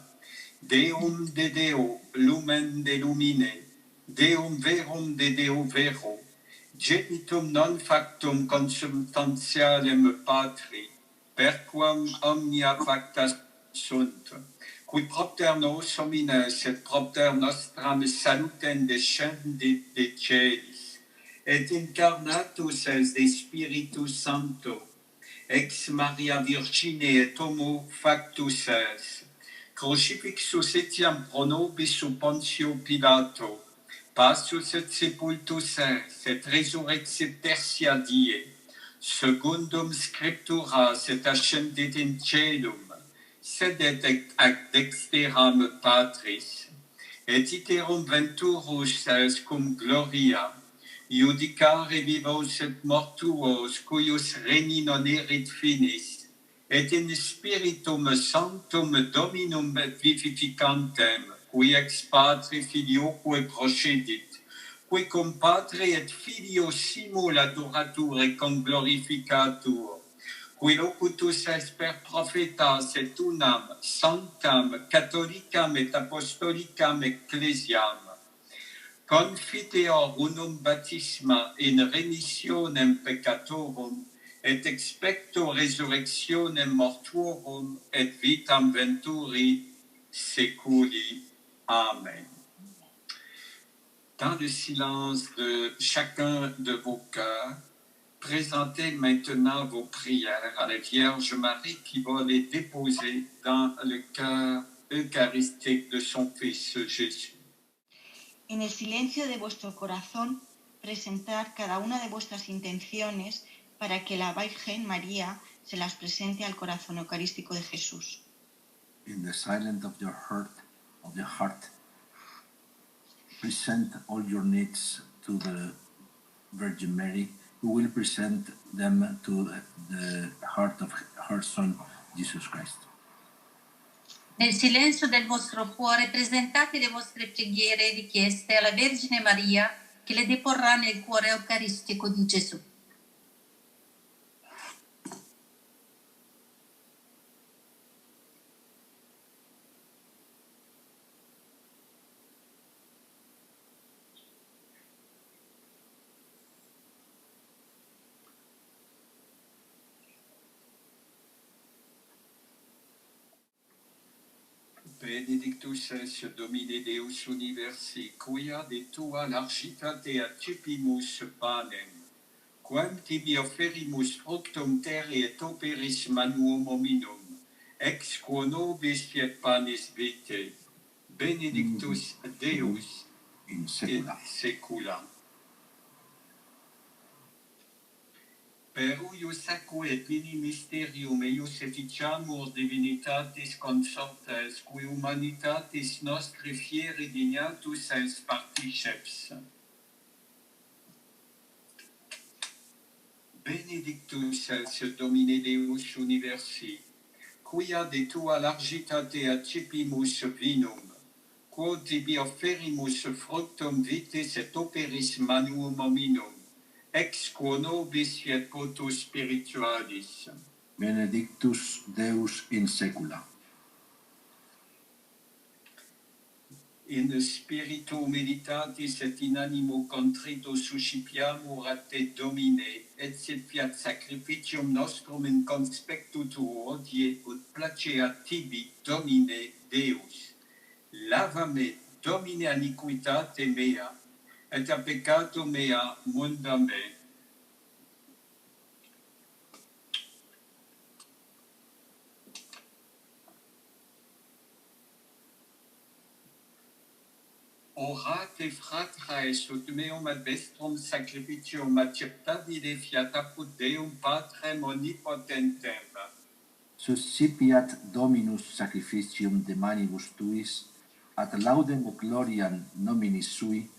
Deum de Deo, lumen de lumine, Deum verum de Deo vero, genitum non factum consubstantialem Patri, perquam omnia facta sunt, qui propter nos homines et propter nostram salutem descendit de celis, et incarnatus es de Spiritus Sancto, ex Maria Virgine et homo factus es, crucifixus etiam pro nobis sub Pontio Pilato, passus et sepultus es, et resurrexit tertia die, secundum scripturas et ascendit in celum, sedet ac dexteram Patris, et iterum venturus es cum gloria, iudicare vivos et mortuos, cuius regni non erit finis, et in spiritum sanctum Dominum et vivificantem, qui ex Patre Filioque procedit, qui cum Patre et Filio simul adoratur et conglorificatur, qui locutus est per prophetas et unam, sanctam, catholicam et apostolicam ecclesiam, confiteor unum baptisma in remissionem peccatorum, et expecto resurrectionem mortuorum et vitam venturi seculi. Amen. Dans le silence de chacun de vos cœurs, présentez maintenant vos prières à la Vierge Marie qui va les déposer dans le cœur eucharistique de son Fils Jésus. En el silencio de vuestro corazón, presentad cada una de vuestras intenciones para que la Virgen María se las presente al corazón eucarístico de Jesús. In the silence of your heart, present all your needs to the Virgin Mary, who will present them to the heart of her Son, Jesus Christ. Nel silenzio del vostro cuore presentate le vostre preghiere e richieste alla Vergine Maria che le deporrà nel cuore eucaristico di Gesù. Benedictus es Domine Deus universi, quia de tua largitate accipimus panem, quam tibi offerimus fructum terre et operis manuum hominum, ex quo nobis fiet panis vitae. Benedictus Deus in secula. Per uius aquae et vini mysterium eius efficiamur divinitatis consortes, qui humanitatis nostri fieri dignatus es particeps. Benedictus es Domine Deus universi, quia de tua largitate accipimus vinum, quod tibi offerimus fructum vitis et operis manuum hominum, ex quo nobis fiet potus spiritualis. Benedictus Deus in secula. In spiritu meditatis et in animo contrito suscipiamur a te, Domine, et sit fiat sacrificium nostrum in conspectu tuo, die ut placea tibi, Domine Deus. Lava me, Domine, iniquitate mea, et a peccato mea munda me. Orate fratres ut meum ad vestrum sacrificium acceptabile fiat apud Deum Patrem omnipotentem. Suscipiat Dominus sacrificium de manibus tuis, ad laudem et gloriam nominis sui,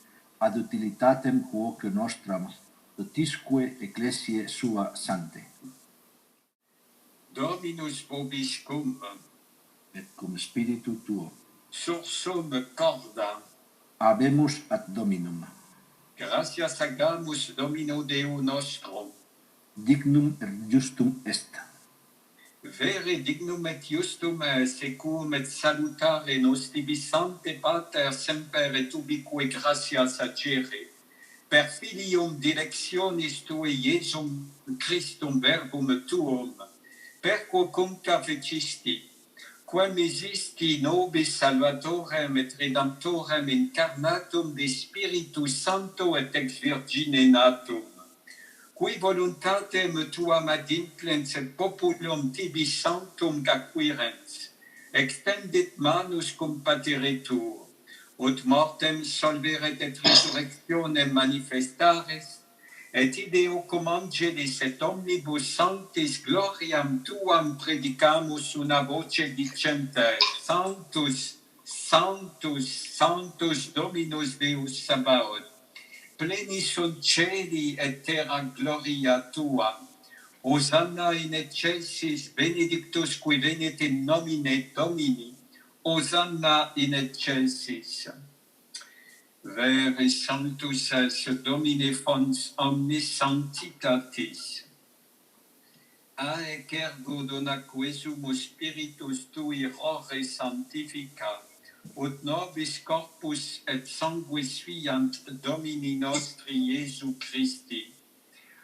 ad utilitatem quoque nostram, totisque ecclesiae sua sante. Dominus vobiscum, et cum spiritu tuo. Sursum corda. Habemus ad Dominum. Gratias agamus Domino Deo nostrum. Dignum et justum est. Vere dignum et justum secum et salutare nos tibi Sancte Pater semper et ubique gratias agere. Per filium dilectionis tue Iesum Christum verbum tuum, per quo cumta fecisti, quam esisti nobis salvatorem et redemptorem incarnatum de Spiritus Sancto et ex Virgine natum, qui voluntatem tuam ad implens et populum tibi sanctum acquirens, extendit manus cum pateretur, ut mortem solveret et resurrectionem manifestares, et ideo cum angelis et omnibus sanctis gloriam tuam predicamus una voce dicentes, Sanctus, Sanctus, Sanctus Dominus Deus Sabaoth, plenis sunt celi et terra gloria tua. Hosanna in excelsis benedictus qui venit in nomine Domini. Hosanna in excelsis. Vere sanctus es Domine fons omnis sanctitatis. Aec ergo donaque sumus spiritus tui rore sanctifica, ut nobis corpus et sanguis fiant Domini nostri Iesu Christi,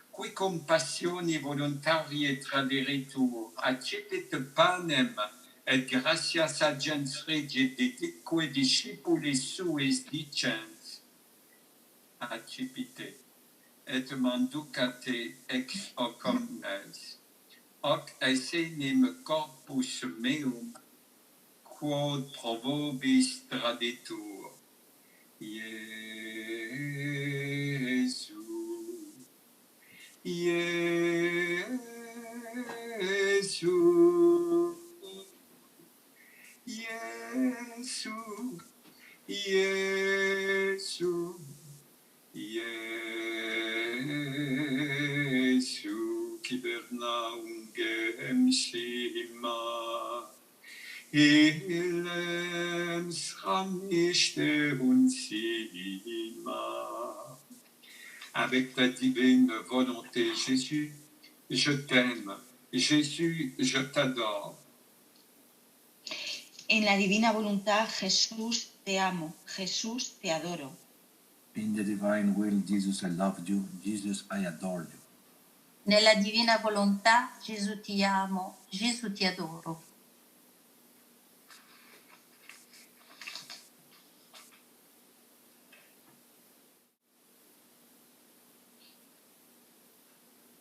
qui cum passioni voluntarie traderetur, accepit panem et gratias agens regit diditque discipulis suis dicens, accipite, et manducate ex hoc omnes, hoc es enim corpus meum, quod pro vobis traditur. Iesu, Iesu, Iesu, Iesu, Iesu, Ciberna ungem sima, il Steh uns immer. Avec ta divine volonté, Jésus, je t'aime. Jésus, je t'adore. En la divina voluntad, Jesús, te amo. Jesús, te adoro. In the divine will, Jesus, I love you. Jesus, I adore you. Nella divina volontà, Gesù ti amo, Gesù ti adoro.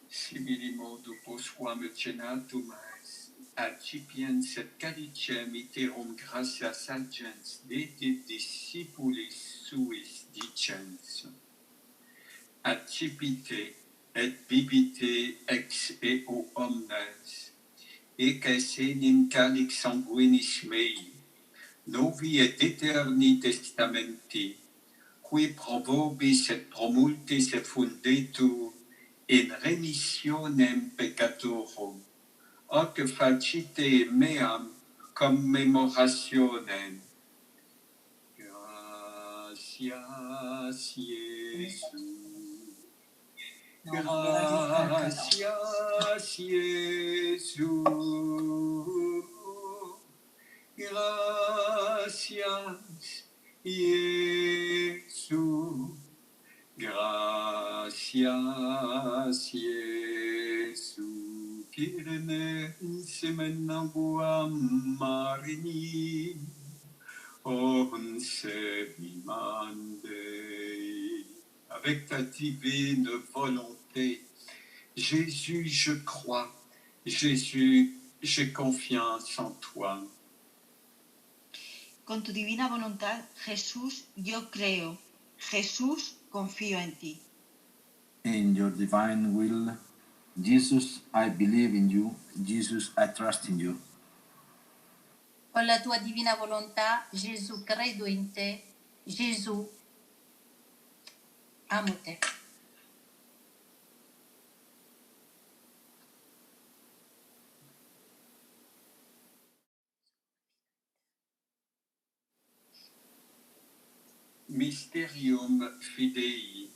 Similimo dupos quam cenatum est, accipient et calicem iterum gratias agens de discipulis suis dicens. Accipite et bibite ex eo omnes, ec es enim calix sanguinis mei, novi et eterni testamenti, qui pro vobis et pro multis effundetur in remissionem peccatorum, hoc facite meam commemorationem. Gracias, Jesús. Gracias, Jesús. Gracias, Jesús. Gracias, Jesús. Kyrie semen guam marini, on se vimande. Avec ta divine volonté, Jésus, je crois. Jésus, j'ai confiance en toi. Con tu divina voluntad, Jesús, yo creo. Jesús, confío en ti. In your divine will, Jesus, I believe in you. Jesus, I trust in you. Con la tua divina volontà, Gesù, credo in te. Gesù, amo te. Mysterium Fidei.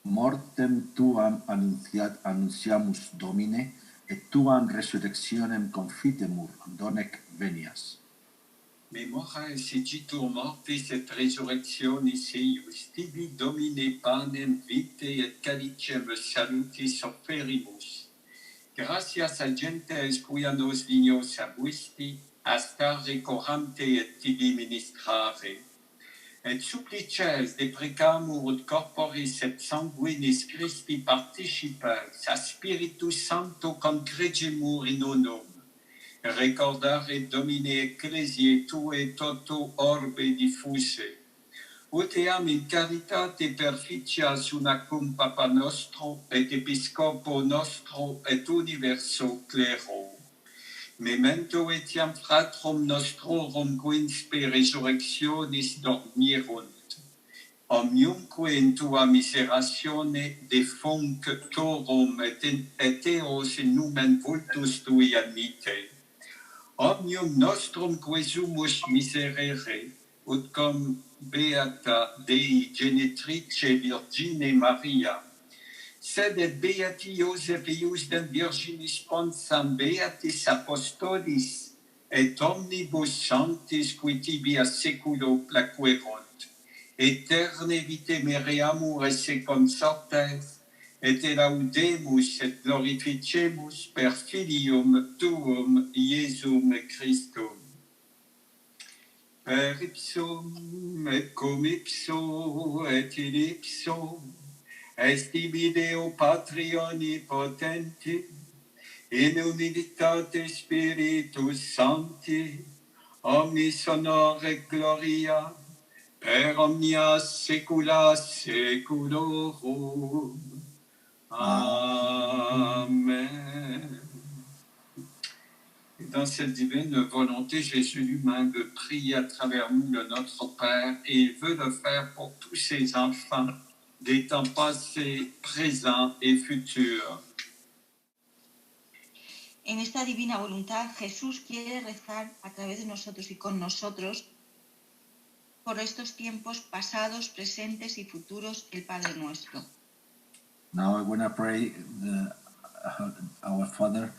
Mortem tuam annunciamus, Domine, et tuam resurrectionem confitemur, donec venias. Memora esigitur mortis et resurrectionis eius, tibi Domine panem vitae et calicem salutis offerimus. Gratias a gentes quia nos dignos abuisti, a stare coramte et tibi ministrare. Et supplices deprecamur ut corporis et sanguinis Christi participes, a Spiritus Sancto concregemur in unum. Recordare Domine Ecclesiae Tue toto orbe diffuse. Ut eam in caritate perficias una cum Papa nostro et Episcopo nostro et universo clero. Memento etiam fratrum nostrorum quinspe resurrectionis dormirunt. Omniumque in tua miseratione defunctorum et eos in numen vultus tui admite. Omnium nostrum quesumus miserere, ut cum beata Dei genitrice Virgine Maria, sed et beati Iosef eius dem Virginis sponsam, beatis apostolis, et omnibus sanctis qui tibi a seculo placuerunt, eterne vite mereamur esse consortes, et laudemus et glorificemus per Filium Tuum, Iesum Christum. Per ipsum et cum ipso et in ipso, est ibi Deo Patria Omnipotenti, in unitate Spiritus Sancti, omnis honor et gloria, per omnia saecula saeculorum. Amen. Et dans cette divine volonté, Jésus lui-même veut prier à travers nous le Notre Père, et il veut le faire pour tous ses enfants des temps passés, présents et futurs. En esta divina voluntad, Jesús quiere rezar a través de nosotros y con nosotros por estos tiempos pasados, presentes y futuros, el Padre nuestro. Now I want to pray our Father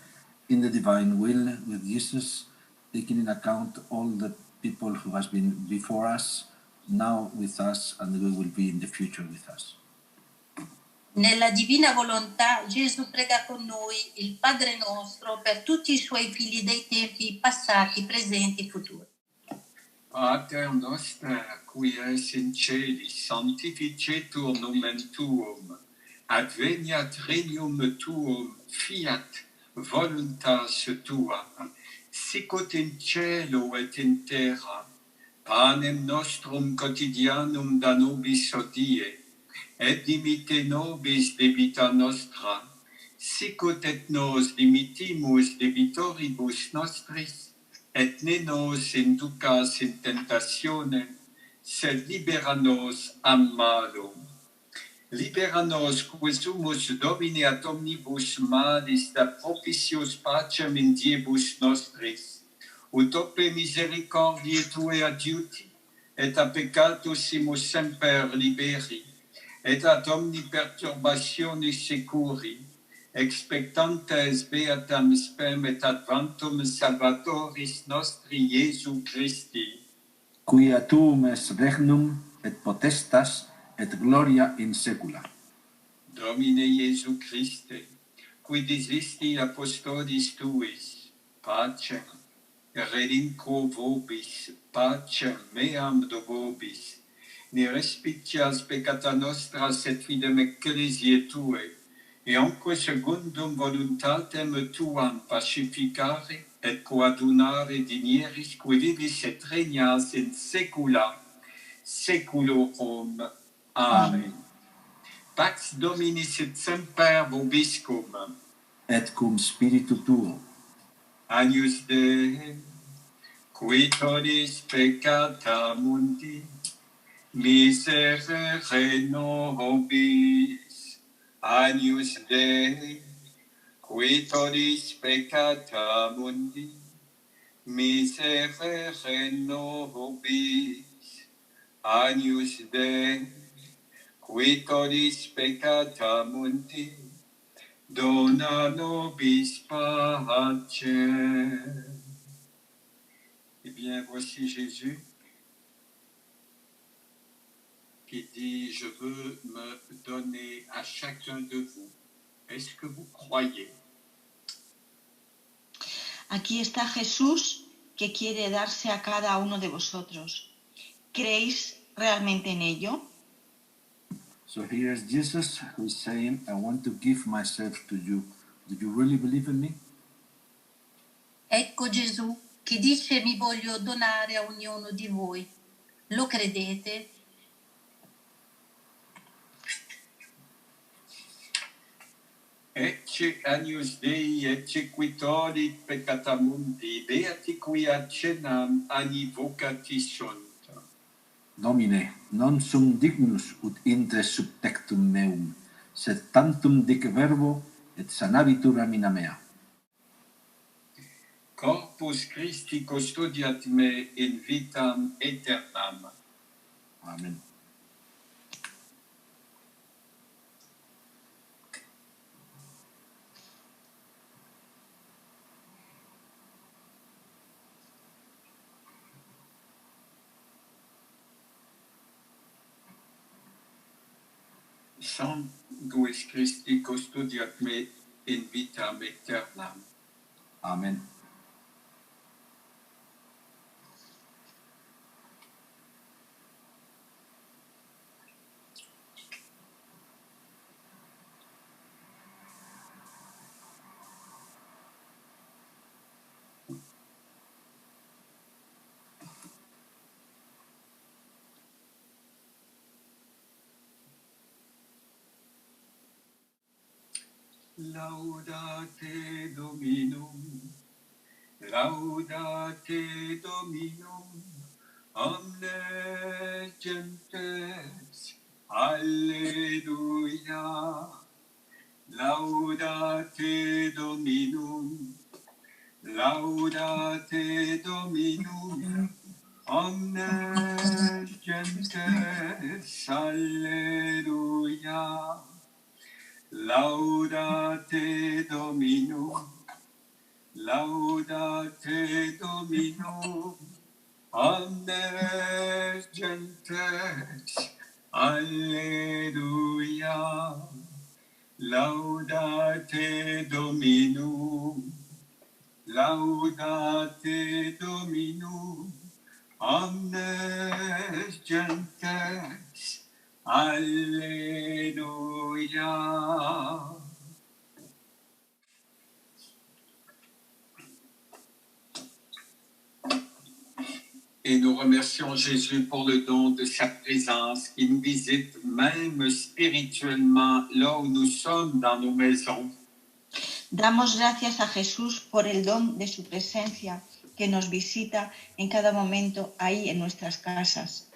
in the divine will with Jesus, taking in account all the people who has been before us, now with us, and who will be in the future with us. Nella divina volontà Gesù prega con noi il Padre nostro per tutti i suoi figli dei tempi passati, presenti e futuri. Pater noster, qui es in celis, sanctificetur nomen tuum, adveniat regnum tuum, fiat voluntas tua, sicut in cielo et in terra. Panem nostrum quotidianum da nobis hodie, et dimitte nobis debita nostra, sicut et nos dimittimus debitoribus nostris, et ne nos inducas in tentationem, sed libera nos a malo. Libera nos quesumus Domine ad omnibus malis, da propitios pacem in diebus nostris, ut ope misericordiae Tue adiuti, et a peccatusimus semper liberi, et ad omni perturbatione securi, expectantes beatam spem et adventum salvatoris nostri Iesu Christi. Quia tuum es regnum et potestas et gloria in secula. Domine Iesu Christe, qui disisti apostolis tuis, pacem, relinquo vobis, pacem meam do vobis, ne respicias peccata nostra et fidem ecclesiae Tue, et anque secundum voluntatem Tuam pacificare et coadunare dinieris qui vivis et regnas in secula seculorum. Amen. Pax Domini sit semper vobiscum. Et cum spiritu tuo. Agnus Dei, qui tollis peccata mundi, miserere nobis. Agnus Dei, qui tollis peccata mundi, miserere nobis. Agnus Dei, qui tollis peccata mundi, dona nobis pacem. Eh bien, voici Jésus qui dit, je veux me donner à chacun de vous. Est-ce que vous croyez? Aquí está Jesús que quiere darse a cada uno de vosotros. ¿Creéis realmente en ello? So here is Jesus who is saying, I want to give myself to you. Do you really believe in me? Ecco Gesù che dice mi voglio donare a ognuno di voi. Lo credete? Ecce agnus Dei, ecce qui tollit peccata mundi, beati qui ad cenam annivocati sunt. Domine, non sum dignus ut intres sub tectum meum, sed tantum dic verbo et sanabitur anima mea. Corpus Christi custodiat me in vitam aeternam. Amen. Sanguis Christi custodiat me in vitam aeternam. Amen. Laudate Dominum, laudate Dominum, omnes gentes, alleluia. Laudate Dominum, laudate Dominum, omnes gentes, alleluia. Laudate Dominum, laudate Dominum, omnes gentes, alleluia. Laudate Dominum, laudate Dominum, omnes gentes, alleluia. Et nous remercions Jésus pour le don de sa présence qui nous visite même spirituellement là où nous sommes dans nos maisons. Damos gracias a Jesús por el don de su presencia que nos visita en cada momento ahí en nuestras casas.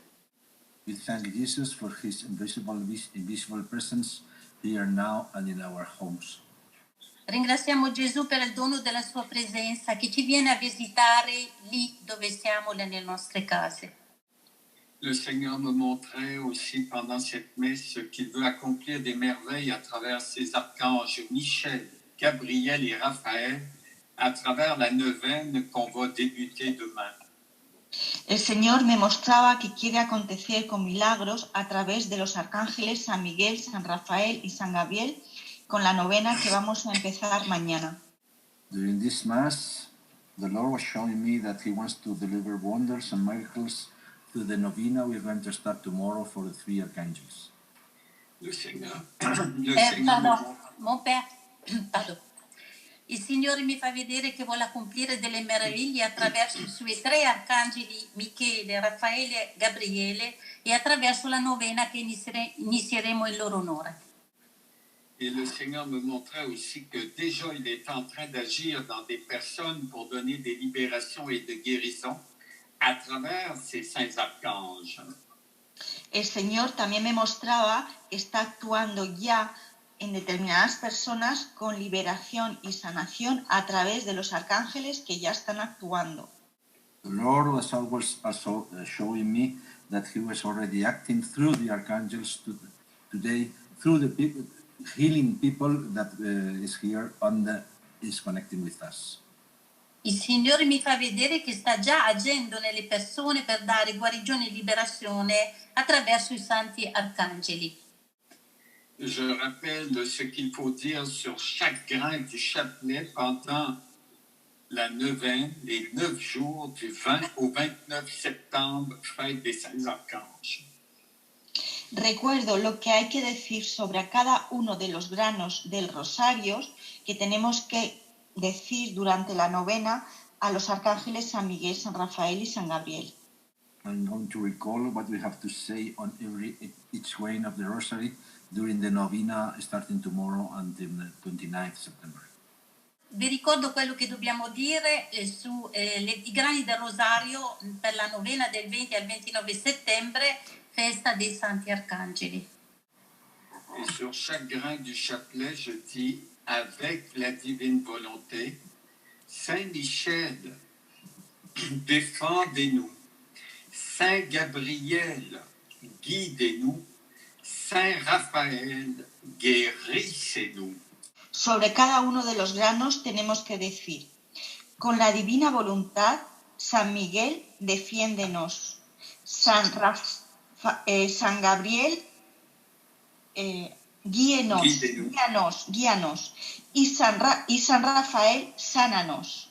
We thank Jesus for his invisible presence here now and in our homes. Ringraziamo Gesù per il dono della sua presenza che ci viene a visitare lì dove siamo, nelle nostre case. Le Seigneur me montrait aussi pendant cette messe qu'il veut accomplir des merveilles à travers ses archanges Michel, Gabriel et Raphaël à travers la neuvaine qu'on va débuter demain. El Señor me mostraba que quiere acontecer con milagros a través de los arcángeles San Miguel, San Rafael y San Gabriel con la novena que vamos a empezar mañana. During this Mass, the Lord was showing me that He wants to deliver wonders and miracles through the novena we're going to start tomorrow for the three archangels. Le Seigneur, Pardon, mon père, pardon. Il Signore mi fa vedere che vuole accomplire delle meraviglie attraverso i suoi tre arcangeli Michele, Raffaele e Gabriele e attraverso la novena che inizieremo in loro onore. Et le Seigneur me montrait aussi que déjà il est en train d'agir dans des personnes pour donner des libérations et de guérisons à travers ces saints archanges. El Señor también me mostraba que está actuando ya en determinadas personas con liberación y sanación a través de los arcángeles que ya están actuando. The Lord was also showing me that He was already acting through the archangels today, through the people, healing people that is here and is connecting with us. Il Signore mi fa vedere che sta già agendo nelle persone per dare guarigione e liberazione attraverso i santi arcangeli. Je rappelle ce qu'il faut dire sur chaque grain du chapelet pendant la neuvaine, les 9 jours du 20 au 29 septembre, fête des saints archanges. Recuerdo lo que hay que decir sobre cada uno de los granos del rosario que tenemos que decir durante la novena a los arcángeles San Miguel, San Rafael y San Gabriel. I'm going to recall what we have to say on each grain of the rosary during the novena starting tomorrow until the 29th September. Vi ricordo quello che dobbiamo dire su i grani del rosario per la novena del 20 al 29 settembre, festa dei santi arcangeli. Et sur chaque grain du chapelet, je dis, avec la divine volonté, Saint Michel, défendez-nous. Saint Gabriel, guidez-nous. Saint Raphaël, guérissez-nous. Sobre cada uno de los granos tenemos que decir, con la divina voluntad, San Miguel, defiéndenos. San Gabriel, guíanos. Y San Rafael, sánanos.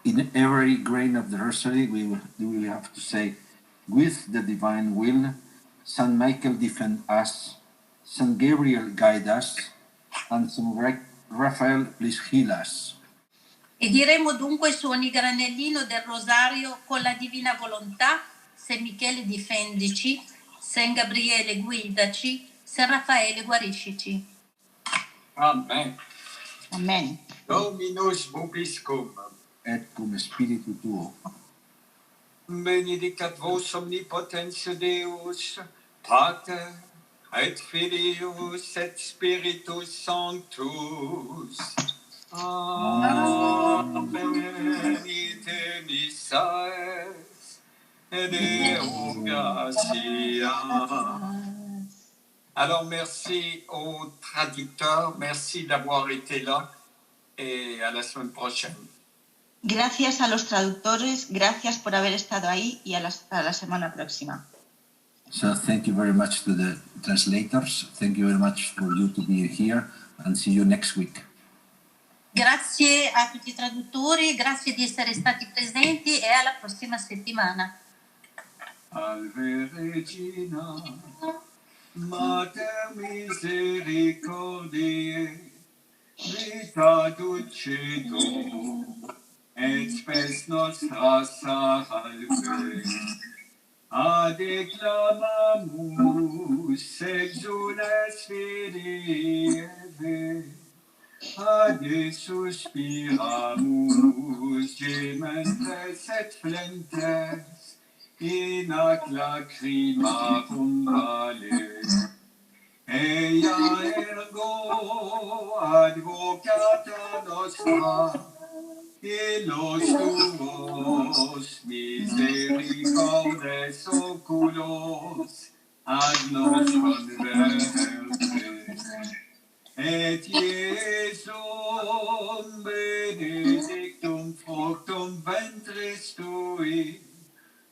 In every grain of the rosary, we will have to say, with the divine will, San Michael defend us, San Gabriel guide us, and San Raphael please heal us. E diremo dunque su ogni granellino del rosario, con la divina volontà, San Michele difendici, San Gabriele guidaci, San Raffaele guariscici. Amen. Amen. Dominus vobiscum. Et cum spiritu tuo. Benedicat vos omnipotens Deus, Pater, et Filius, et Spiritus Sanctus. Amen. Ite missaes, Deo gracia. Alors, merci aux traducteurs, merci d'avoir été là et à la semaine prochaine. Gracias a los traductores, gracias por haber estado ahí y a la semana próxima. So thank you very much to the translators. Thank you very much for you to be here and see you next week. Grazie a tutti i traduttori, grazie di essere stati presenti e alla prossima settimana. Salve Regina, Mater misericordiae, vita dulcedo, et spes nostra salve. Adeclamamus exules fidei, ade suspiramus gementes et flentes, in ac lacrimarum vale. Ea ergo advocata nostra, los tuos misericordes oculos ad nos converte. Et Iesum benedictum fructum ventris tui,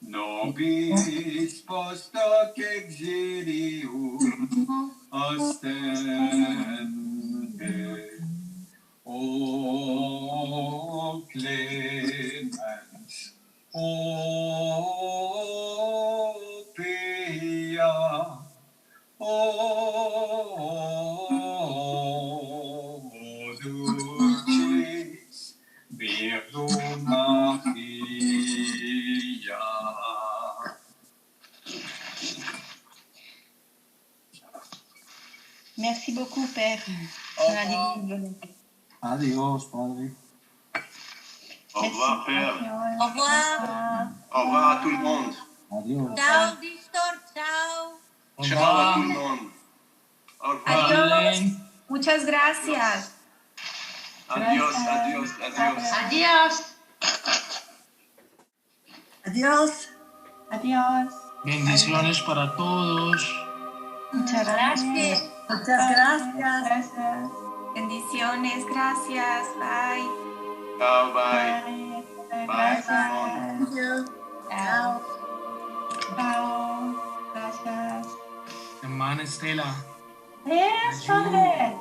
nobis post hoc exilium ostende. O clemens, o pia, o dulcis Virgum Maria. Merci beaucoup, Père. La divine volonté. Adiós, Padre. Au revoir, Père. Au revoir. Au revoir à tout le monde. Adiós. Ciao, Victor, ciao. Ciao à tout le monde. Au revoir. Adiós. Muchas gracias. Adiós, adiós, adiós. Adiós. Adiós. Adiós. Bendiciones para todos. Muchas gracias. Muchas gracias. Gracias. Bendiciones, gracias. Bye. Ciao, bye. Bye, tout le monde. Chao. Chao. Gracias. Hermana Estela. Yes, Padre.